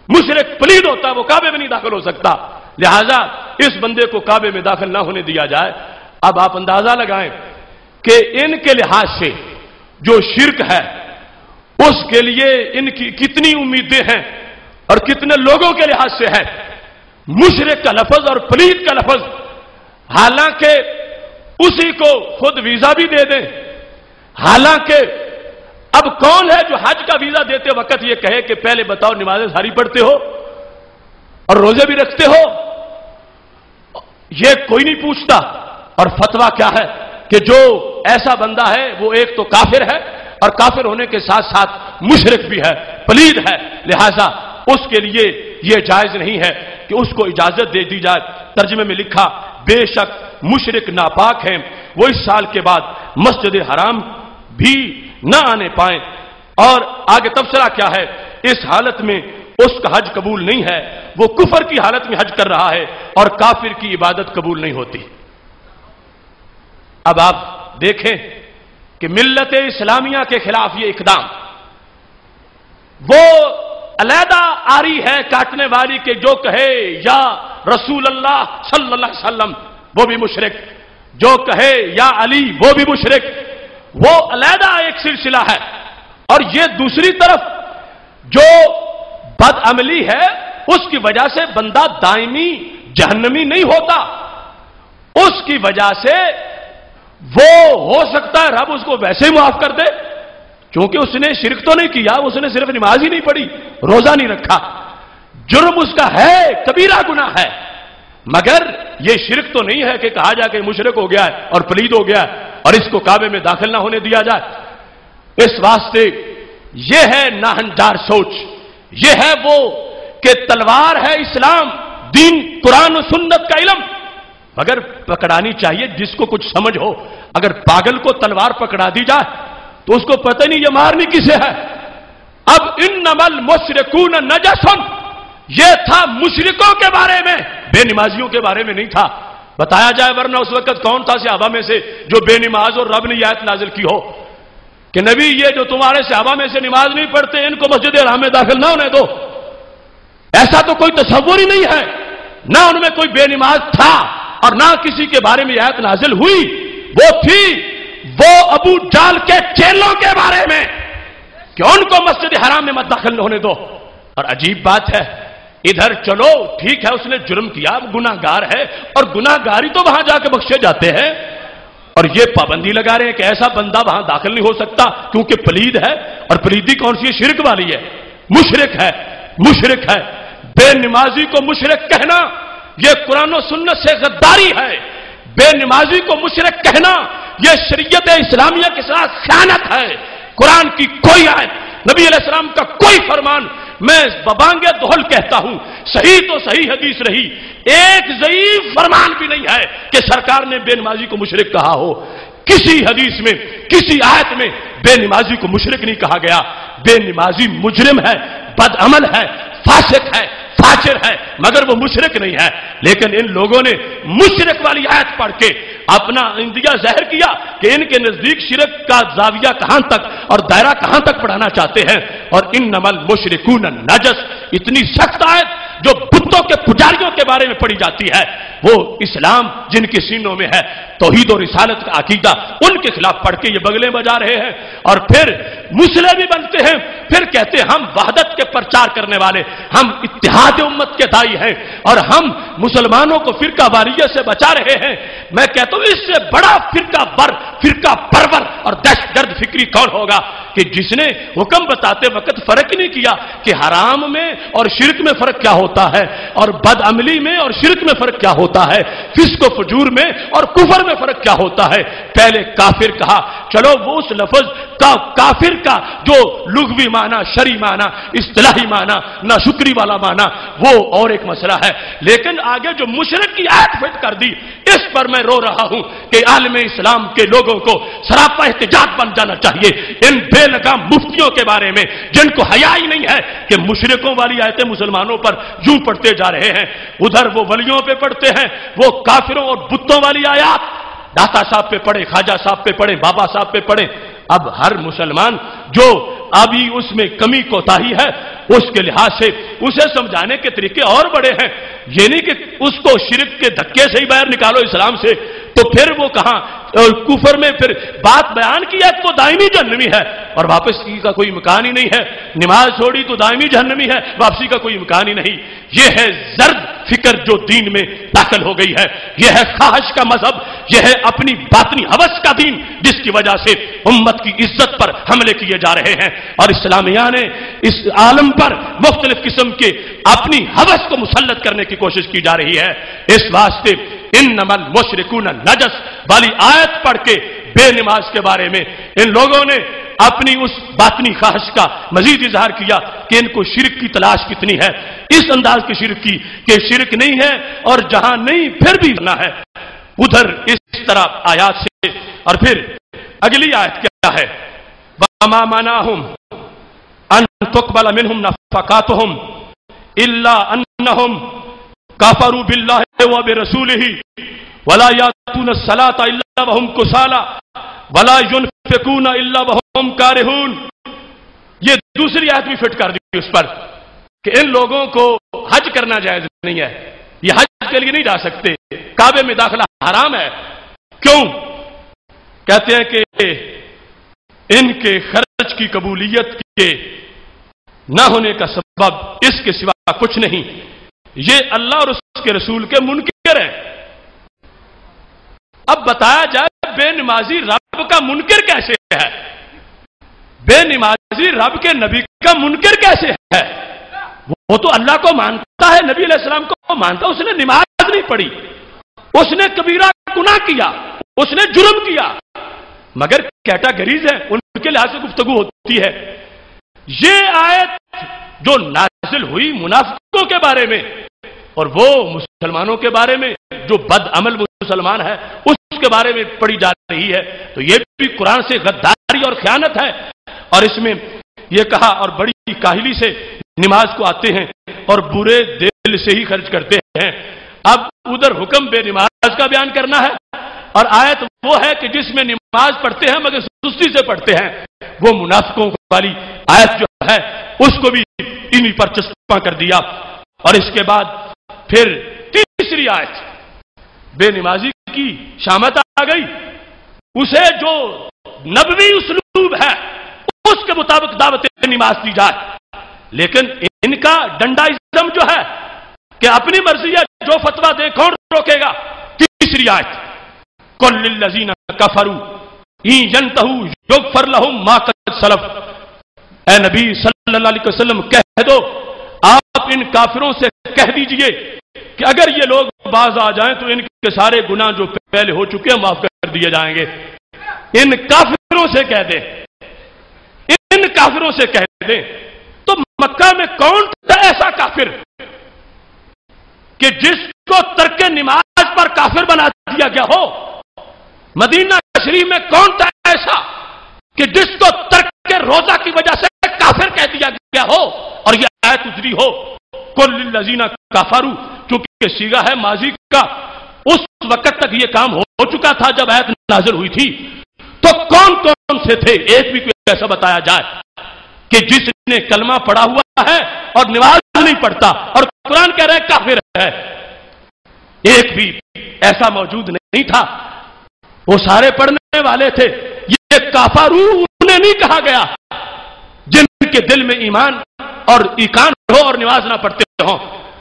مشرک پلید ہوتا ہے، وہ کعبے میں نہیں داخل ہو سکتا، لہذا اس بندے کو کعبے میں داخل نہ ہونے دیا جائے. اب آپ اندازہ لگائیں کہ ان کے لحاظ سے جو شرک ہے اس کے لیے ان کی کتنی امیدیں ہیں اور کتنے لوگوں کے لحاظ سے ہے. مشرک کا لفظ اور پلید کا لفظ، حالانکہ اسی کو خود ویزا بھی دے دیں. حالانکہ اب کون ہے جو حج کا ویزا دیتے وقت یہ کہے کہ پہلے بتاؤ نمازیں ساری پڑھتے ہو اور روزے بھی رکھتے ہو؟ یہ کوئی نہیں پوچھتا. اور فتویٰ کیا ہے کہ جو ایسا بندہ ہے وہ ایک تو کافر ہے اور کافر ہونے کے ساتھ ساتھ مشرک بھی ہے، پلید ہے، لہذا اس کے لیے یہ جائز نہیں ہے کہ اس کو اجازت دے دی جائے. ترجمے میں لکھا بے شک مشرک ناپاک ہیں، وہ اس سال کے بعد مسجد حرام بھی نہ آنے پائیں. اور آگے تبصرہ کیا ہے؟ اس حالت میں اس کا حج قبول نہیں ہے، وہ کفر کی حالت میں حج کر رہا ہے اور کافر کی عبادت قبول نہیں ہوتی. اب آپ دیکھیں کہ ملت اسلامیہ کے خلاف یہ اقدام، وہ علیحدہ آری ہے کاٹنے والی کہ جو کہے یا رسول اللہ صلی اللہ علیہ وسلم وہ بھی مشرک، جو کہے یا علی وہ بھی مشرک، وہ علیحدہ ایک سلسلہ ہے۔ اور یہ دوسری طرف جو بد عملی ہے اس کی وجہ سے بندہ دائمی جہنمی نہیں ہوتا، اس کی وجہ سے وہ ہو سکتا ہے رب اس کو ویسے ہی معاف کر دے، کیونکہ اس نے شرک تو نہیں کیا، اس نے صرف نماز ہی نہیں پڑھی، روزہ نہیں رکھا، جرم اس کا ہے، کبیرہ گناہ ہے، مگر یہ شرک تو نہیں ہے کہ کہا جائے کہ مشرک ہو گیا ہے اور پلید ہو گیا ہے اور اس کو کعبے میں داخل نہ ہونے دیا جائے۔ اس واسطے یہ ہے ناہنجار سوچ، یہ ہے وہ کہ تلوار ہے اسلام، دین قرآن و سنت کا علم، مگر پکڑانی چاہیے جس کو کچھ سمجھ ہو۔ اگر پاگل کو تلوار پکڑا دی جائے تو اس کو پتہ نہیں یہ مارنی کسے ہے۔ اب انما المشرکون نجس، یہ تھا مشرکوں کے بارے میں، بے نمازیوں کے بارے میں نہیں تھا۔ بتایا جائے ورنہ اس وقت کون تھا صحابہ میں سے جو بے نماز اور رب نے یہ آیت نازل کی ہو کہ نبی یہ جو تمہارے صحابہ میں سے نماز نہیں پڑھتے ان کو مسجد حرام میں داخل نہ ہونے دو۔ ایسا تو کوئی تصور ہی نہیں ہے، نہ ان میں کوئی بے نماز تھا اور نہ کسی کے بارے میں آیت نازل ہوئی، وہ تھی وہ ابو جال کے چیلوں کے بارے میں کہ ان کو مسجد حرام میں مت داخل ہونے دو۔ اور عجیب بات ہے، ادھر چلو ٹھیک ہے اس نے جرم کیا، گناہ گار ہے اور گناہ گاری تو وہاں جا کے بخشے جاتے ہیں، اور یہ پابندی لگا رہے ہیں کہ ایسا بندہ وہاں داخل نہیں ہو سکتا کیونکہ پلید ہے، اور پلیدی کون سی ہے؟ شرک والی ہے، مشرک ہے، مشرک ہے۔ بے نمازی کو مشرک کہنا یہ قرآن و سنت سے غداری ہے، بے نمازی کو مشرک کہنا یہ شریعت اسلامیہ کے ساتھ خیانت ہے۔ قرآن کی کوئی آیت، نبی علیہ السلام کا کوئی فرمان، میں ببانگے دہل کہتا ہوں صحیح تو صحیح حدیث رہی، ایک ضعیف فرمان بھی نہیں ہے کہ سرکار نے بے نمازی کو مشرک کہا ہو۔ کسی حدیث میں کسی آیت میں بے نمازی کو مشرک نہیں کہا گیا۔ بے نمازی مجرم ہے، بد عمل ہے، فاسق ہے، فاجر ہے، مگر وہ مشرک نہیں ہے۔ لیکن ان لوگوں نے مشرک والی آیت پڑھ کے اپنا اندیا ظاہر کیا کہ ان کے نزدیک شرک کا زاویہ کہاں تک اور دائرہ کہاں تک پڑھانا چاہتے ہیں۔ اور انما المشرکون نجس، اتنی سخت آیت جو بتوں کے پجاریوں کے بارے میں پڑھی جاتی ہے، وہ اسلام جن کے سینوں میں ہے، توحید و رسالت کا عقیدہ، ان کے خلاف پڑھ کے یہ بغلیں بجا رہے ہیں، اور پھر مسلح بھی بنتے ہیں، پھر کہتے ہیں ہم وحدت کے پرچار کرنے والے، ہم اتحاد امت کے دائی ہیں اور ہم مسلمانوں کو فرقہ واریت سے بچا رہے ہیں۔ میں کہتا ہوں اس سے بڑا فرقہ پرور اور دہشت گرد فکری کون ہوگا کہ جس نے حکم بتاتے وقت فرق ہی نہیں کیا کہ حرام میں اور شرک میں فرق کیا ہوتا ہے، اور بد عملی میں اور شرک میں فرق کیا ہوتا ہے، فسق و فجور میں اور کفر میں فرق کیا ہوتا ہے۔ پہلے کافر کہا، چلو وہ اس لفظ کا کافر کا جو لغوی معنی، شرعی معنی، اصطلاحی معنی، ناشکری والا معنی، وہ اور ایک مسئلہ ہے، لیکن آگے جو مشرک کی آیت فٹ کر دی، اس پر میں رو رہا ہوں کہ عالم اسلام کے لوگوں کو سراپا احتجاج بن جانا چاہیے ان بے لگام مفتیوں کے بارے میں جن کو حیا ہی نہیں ہے کہ مشرکوں والی آیتیں مسلمانوں پر یوں پڑھتے جا رہے ہیں، ادھر وہ ولیوں پہ پڑھتے ہیں، وہ کافروں اور بتوں والی آیات داتا صاحب پہ پڑھے، خواجہ صاحب پہ پڑھے، بابا صاحب پہ پڑھے۔ اب ہر مسلمان جو ابھی اس میں کمی کوتاہی ہے اس کے لحاظ سے اسے سمجھانے کے طریقے اور بڑے ہیں، یہ نہیں کہ اس کو شرک کے دھکے سے ہی باہر نکالو اسلام سے، تو پھر وہ کہاں کفر میں پھر بات بیان کی ہے تو دائمی جہنمی ہے اور واپسی کا کوئی امکان ہی نہیں ہے، نماز چھوڑی تو دائمی جہنمی ہے، واپسی کا کوئی امکان ہی نہیں۔ یہ ہے زرد فکر جو دین میں داخل ہو گئی ہے، یہ ہے خواہش کا مذہب، یہ ہے اپنی باطنی ہوس کا دین جس کی وجہ سے امت کی عزت پر حملے کیے جا رہے ہیں، اور اسلامیہ نے اس عالم پر مختلف قسم کے اپنی ہوس کو مسلط کرنے کی کوشش کی جا رہی ہے۔ اس واسطے انما المشرکون نجس والی آیت پڑھ کے بے نماز کے بارے میں ان لوگوں نے اپنی اس باطنی خواہش کا مزید اظہار کیا کہ ان کو شرک کی تلاش کتنی ہے، اس انداز کی شرک کی کہ شرک نہیں ہے اور جہاں نہیں پھر بھی نہ ہے، ادھر اس طرح آیات سے۔ اور پھر اگلی آیت کیا ہے؟ وَمَا مَنَعَهُمْ أَن تُقْبَلَ مِنْهُمْ نَفَقَاتُهُمْ إِلَّا أَنَّهُمْ كَفَرُوا بِاللَّهِ وَبِرَسُولِهِ وَلَا يَأْتُونَ الصَّلَاةَ إِلَّا وَهُمْ كُسَالَىٰ ولا ينفقون الا وهم كارهون، یہ دوسری آیت بھی فٹ کر دی اس پر کہ ان لوگوں کو حج کرنا جائز نہیں ہے، یہ حج کے لیے نہیں جا سکتے، کعبے میں داخلہ حرام ہے۔ کیوں؟ کہتے ہیں کہ ان کے خرچ کی قبولیت کے نہ ہونے کا سبب اس کے سوا کچھ نہیں، یہ اللہ اور اس کے رسول کے منکر ہیں۔ اب بتایا جائے بے نمازی رب کا منکر کیسے ہے؟ بے نمازی رب کے نبی کا منکر کیسے ہے؟ وہ تو اللہ کو مانتا ہے، نبی علیہ السلام کو مانتا، اس نے نماز نہیں پڑھی، اس نے کبیرہ گناہ کیا، اس نے جرم کیا، مگر کیٹاگریز ہیں، ان کے لحاظ سے گفتگو ہوتی ہے۔ یہ آیت جو نازل ہوئی منافقوں کے بارے میں اور وہ مسلمانوں کے بارے میں جو بد عمل مسلمان ہے اس کے بارے میں پڑھی جا رہی ہے، تو یہ بھی قرآن سے غداری اور خیانت ہے۔ اور اس میں یہ کہا اور بڑی کاہلی سے نماز کو آتے ہیں اور برے دل سے ہی خرچ کرتے ہیں۔ اب ادھر حکم بے نماز کا بیان کرنا ہے اور آیت وہ ہے کہ جس میں نماز پڑھتے ہیں مگر سستی سے پڑھتے ہیں، وہ منافقوں والی آیت جو ہے اس کو بھی انہی پر چسپاں کر دیا۔ اور اس کے بعد پھر تیسری آیت بے نمازی کی شامت آ گئی، اسے جو نبوی اسلوب ہے اس کے مطابق دعوت نماز دی جائے، لیکن ان کا ڈنڈائزم جو ہے کہ اپنی مرضی ہے، جو فتویٰ دے کون روکے گا۔ تیسری آیت قل للذین کفروا ان ینتہوا یغفر لہم ما قد سلف، اے نبی صلی اللہ علیہ وسلم کہہ دو، آپ ان کافروں سے کہہ دیجئے کہ اگر یہ لوگ باز آ جائیں تو ان کے سارے گناہ جو پہلے ہو چکے ہیں معاف کر دیے جائیں گے۔ ان کافروں سے کہہ دیں، ان کافروں سے کہہ دیں۔ تو مکہ میں کون تھا ایسا کافر کہ جس کو ترک نماز پر کافر بنا دیا گیا ہو؟ مدینہ شریف میں کون تھا ایسا کہ جس کو ترک روزہ کی وجہ سے کافر کہہ دیا گیا ہو اور یہ آیت اتری ہو؟ قل للذین کفروا، چونکہ صیغہ ہے ماضی کا، اس وقت تک یہ کام ہو چکا تھا جب آیت نازل ہوئی تھی۔ تو کون کون سے تھے؟ ایک بھی کوئی ایسا بتایا جائے کہ جس نے کلمہ پڑھا ہوا ہے اور نماز نہیں پڑھتا اور قرآن کہہ رہے کافر ہے؟ ایک بھی ایسا موجود نہیں تھا، وہ سارے پڑھنے والے تھے۔ یہ کافرو انہیں نہیں کہا گیا جن کے دل میں ایمان اور ایقان ہو اور نماز نہ پڑھتے ہوں،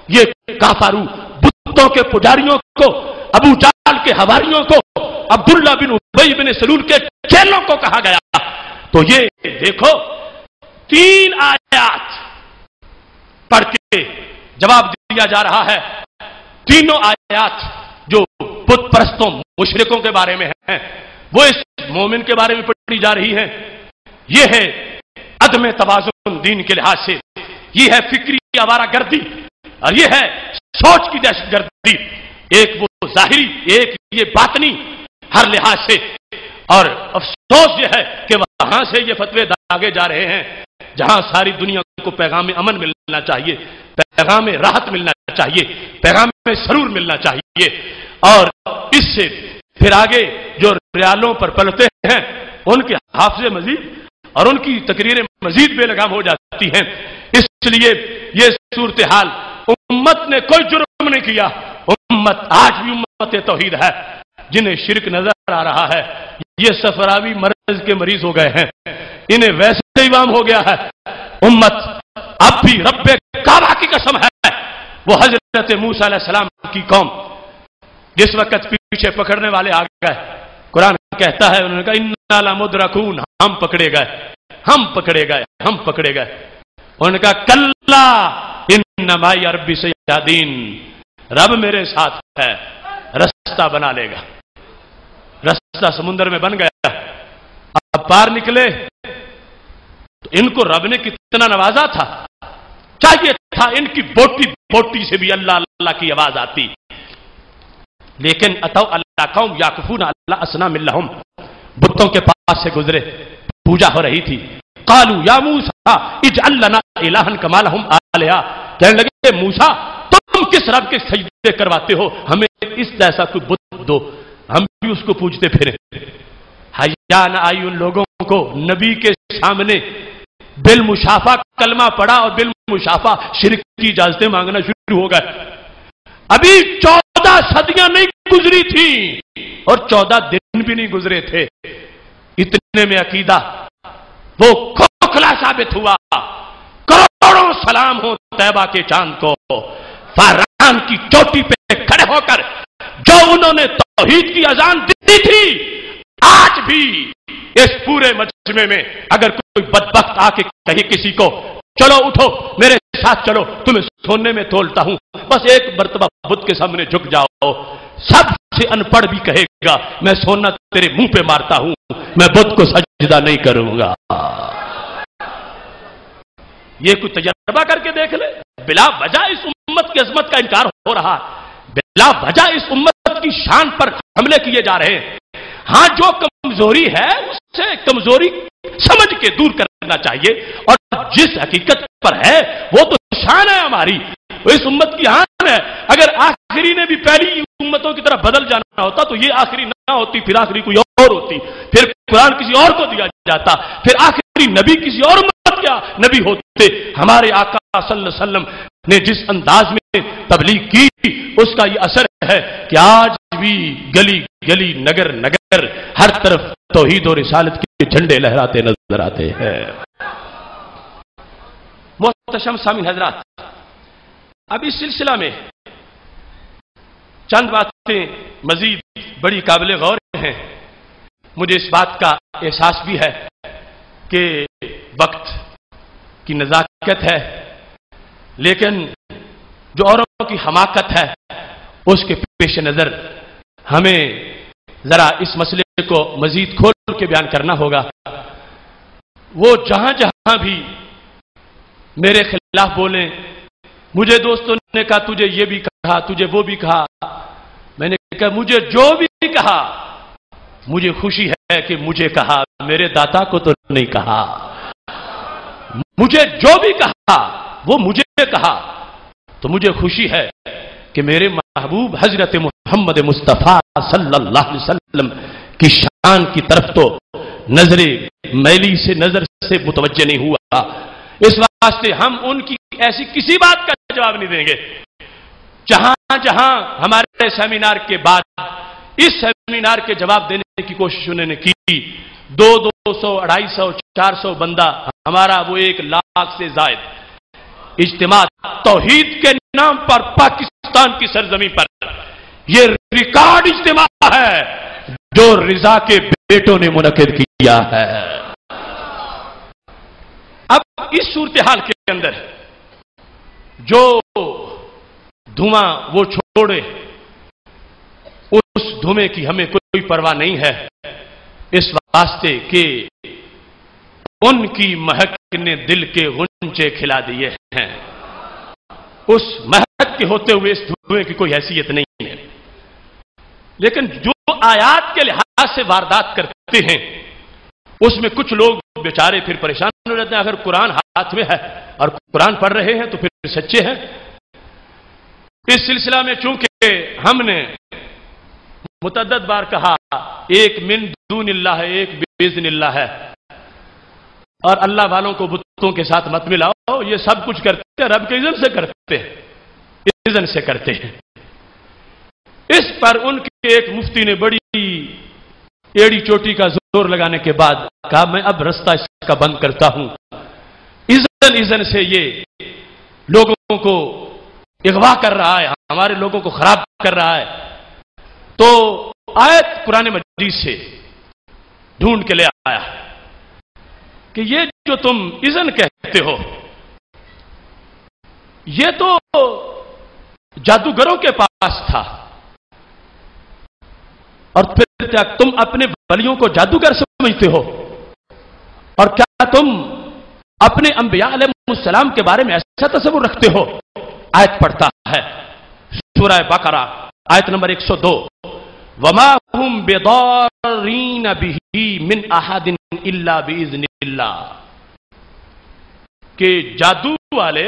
یہ کافرو بتوں کے پجاریوں کو، ابو جہل کے حواریوں کو، عبداللہ بن ابی بن سلول کے چیلوں کو کہا گیا۔ تو یہ دیکھو 3 آیات پڑھ کے جواب دیا جا رہا ہے۔ تینوں آیات جو بت پرستوں مشرکوں کے بارے میں ہیں وہ اس مومن کے بارے میں پڑھی جا رہی ہیں۔ یہ ہے عدم توازن دین کے لحاظ سے، یہ ہے فکری آوارہ گردی، اور یہ ہے سوچ کی دہشت گردی، ایک وہ ظاہری، ایک یہ باطنی ہر لحاظ سے۔ اور افسوس یہ ہے کہ وہاں سے یہ فتوے داغے جا رہے ہیں جہاں ساری دنیا کو پیغام امن ملنا چاہیے، پیغام راحت ملنا چاہیے، پیغام سرور ملنا چاہیے، اور اس سے پھر آگے جو ریالوں پر پلتے ہیں ان کے حافظے مزید اور ان کی تقریریں مزید بے لگام ہو جاتی ہیں۔ اس لیے یہ صورتحال، امت نے کوئی جرم نہیں کیا، امت آج بھی امت توحید ہے۔ جنہیں شرک نظر آ رہا ہے یہ صفراوی مرض کے مریض ہو گئے ہیں، انہیں ویسے ہی وام ہو گیا ہے۔ امت اب بھی رب کعبہ کی قسم ہے، وہ حضرت موسیٰ علیہ السلام کی قوم جس وقت پیچھے پکڑنے والے آ گئے، قرآن کہتا ہے انہوں نے کہا انا لمدرکون، ہم پکڑے گئے، ہم پکڑے گئے، ہم پکڑے گئے۔ انہوں نے کہا کلا ان معی ربی سیہدین، رب میرے ساتھ ہے، رستہ بنا لے گا۔ رستہ سمندر میں بن گیا، اب پار نکلے تو ان کو رب نے کتنا نوازا تھا، چاہیے تھا ان کی بوٹی بوٹی سے بھی اللہ اللہ کی آواز آتی، لیکن اتو اللہ قوم یعکفون اللہ اصنام لہم، بتوں کے پاس سے گزرے، پوجا ہو رہی تھی۔ قالوا یا موسیٰ اجعل لنا الہا کما لہم آلہہ، کہنے لگے موسیٰ تم کس رب کے سجدے کرواتے ہو، ہمیں اس جیسا کوئی بت دو، ہم بھی اس کو پوجتے پھریں۔ حیا نہ آئی ان لوگوں کو نبی کے سامنے بالمشافہ کلمہ پڑا اور بالمشافہ شرک کی اجازتیں مانگنا شروع ہو گئے. ابھی 14 صدیاں نہیں گزری تھی اور 14 دن بھی نہیں گزرے تھے، اتنے میں عقیدہ وہ کھوکھلا ثابت ہوا. کروڑوں سلام ہو طیبہ کے چاند کو، فاران کی چوٹی پہ کھڑے ہو کر جو انہوں نے توحید کی اذان دی تھی، آج بھی اس پورے مجمع میں اگر کوئی بدبخت آ کے کہے کسی کو چلو اٹھو میرے ساتھ چلو تمہیں سونے میں تولتا ہوں، بس ایک مرتبہ بت کے سامنے جھک جاؤ، سب سے ان پڑھ بھی کہے گا میں سونا تیرے منہ پہ مارتا ہوں، میں بت کو سجدہ نہیں کروں گا. یہ کوئی تجربہ کر کے دیکھ لے. بلا وجہ اس امت کی عظمت کا انکار ہو رہا، بلا وجہ اس امت کی شان پر حملے کیے جا رہے ہیں. ہاں جو کمزوری ہے اس سے کمزوری سمجھ کے دور کرنا چاہیے، اور جس حقیقت پر ہے وہ تو شان ہے ہماری، اس امت کی آن ہے. اگر آخری نے بھی پہلی امتوں کی طرح بدل جانا ہوتا تو یہ آخری نہ ہوتی، پھر آخری کوئی اور ہوتی، پھر قرآن کسی اور کو دیا جاتا، پھر آخری نبی کسی اور امت کیا نبی ہوتے. ہمارے آقا صلی اللہ علیہ وسلم نے جس انداز میں تبلیغ کی اس کا یہ اثر ہے کہ آج بھی گلی گلی نگر نگر ہر طرف توحید اور رسالت کے جھنڈے لہراتے نظر آتے ہیں. محتشم سامعین حضرات، اب اس سلسلہ میں چند باتیں مزید بڑی قابل غور ہیں. مجھے اس بات کا احساس بھی ہے کہ وقت کی نزاکت ہے، لیکن جو اوروں کی حماقت ہے اس کے پیش نظر ہمیں ذرا اس مسئلے کو مزید کھول کے بیان کرنا ہوگا. وہ جہاں جہاں بھی میرے خلاف بولیں، مجھے دوستوں نے کہا تجھے یہ بھی کہا، تجھے وہ بھی کہا، میں نے کہا مجھے جو بھی کہا مجھے خوشی ہے کہ مجھے کہا، میرے داتا کو تو نہیں کہا. مجھے جو بھی کہا وہ مجھے کہا تو مجھے خوشی ہے کہ میرے محبوب حضرت محمد مصطفیٰ صلی اللہ علیہ وسلم کی شان کی طرف تو نظر میلی سے نظر سے متوجہ نہیں ہوا. اس واسطے ہم ان کی ایسی کسی بات کا جواب نہیں دیں گے. جہاں جہاں ہمارے سیمینار کے بعد اس سیمینار کے جواب دینے کی کوشش انہوں نے کی، 200 250 400 بندہ ہمارا وہ 1 لاکھ سے زائد اجتماع توحید کے نام پر پاکستان کی سرزمین پر یہ ریکارڈ اجتماع ہے جو رضا کے بیٹوں نے منعقد کیا ہے. اب اس صورتحال کے اندر جو دھواں وہ چھوڑے اس دھویں کی ہمیں کوئی پرواہ نہیں ہے، اس واسطے کہ ان کی مہک نے دل کے غنچے کھلا دیے ہیں. اس مہک کے ہوتے ہوئے اس دھویں کی کوئی حیثیت نہیں ہے. لیکن جو آیات کے لحاظ سے واردات کرتے ہیں اس میں کچھ لوگ بیچارے پھر پریشان ہو جاتے ہیں. اگر قرآن ہاتھ میں ہے اور قرآن پڑھ رہے ہیں تو پھر سچے ہیں. اس سلسلہ میں چونکہ ہم نے متعدد بار کہا ایک من دون اللہ ہے، ایک باذن اللہ ہے، اور اللہ والوں کو بتوں کے ساتھ مت ملاؤ، یہ سب کچھ کرتے ہیں رب کے اذن سے کرتے ہیں، اذن سے کرتے ہیں. اس پر ان کے ایک مفتی نے بڑی ایڑی چوٹی کا زور لگانے کے بعد کہا میں اب رستہ اس کا بند کرتا ہوں، اذن سے یہ لوگوں کو اغوا کر رہا ہے، ہمارے لوگوں کو خراب کر رہا ہے. تو آیت قرآن مجید سے ڈھونڈ کے لے آیا کہ یہ جو تم اذن کہتے ہو یہ تو جادوگروں کے پاس تھا، اور پھر کیا تم اپنے ولیوں کو جادوگر سمجھتے ہو؟ اور کیا تم اپنے انبیاء علیہ السلام کے بارے میں ایسا تصور رکھتے ہو؟ آیت پڑھتا ہے سورہ بقرہ آیت نمبر 102، وَمَا هُمْ بِضَارِّينَ بِهِ مِنْ أَحَدٍ إِلَّا بِإِذْنِ اللَّهِ، کہ جادو والے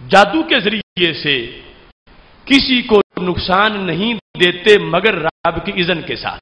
جادو کے ذریعے سے کسی کو نقصان نہیں دیتے مگر رب کی اذن کے ساتھ.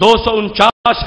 249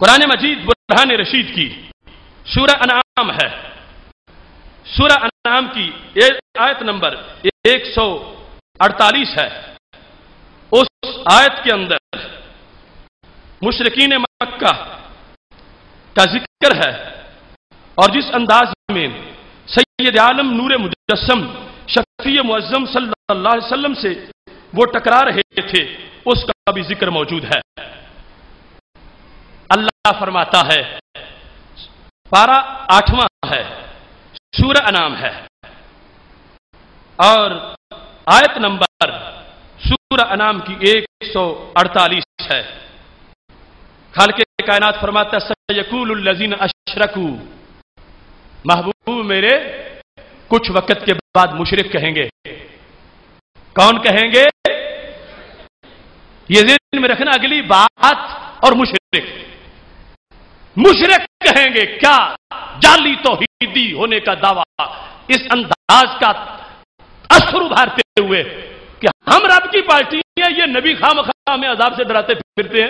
قرآن مجید برہان رشید کی سورہ انعام ہے، سورہ انعام کی آیت نمبر 148 ہے۔ اس آیت کے اندر مشرکین مکہ کا ذکر ہے، اور جس انداز میں سید عالم نور مجسم شفیع معظم صلی اللہ علیہ وسلم سے وہ ٹکرا رہے تھے، اس کا بھی ذکر موجود ہے۔ اللہ فرماتا ہے، پارہ 8واں ہے، سورہ انعام ہے، اور آیت نمبر سورہ انعام کی 148 ہے۔ خالق کائنات فرماتا ہے، سَيَقُولُ الَّذِينَ أَشْرَكُوا، محبوب میرے کچھ وقت کے بعد مشرک کہیں گے۔ کون کہیں گے؟ یہ ذہن میں رکھنا اگلی بات، اور مشرک کہیں گے کیا؟ جعلی توحیدی ہونے کا دعویٰ اس انداز کا اثر ابھارتے ہوئے کہ ہم رب کی پارٹی ہیں، یہ نبی خام خام میں عذاب سے ڈراتے پھرتے ہیں۔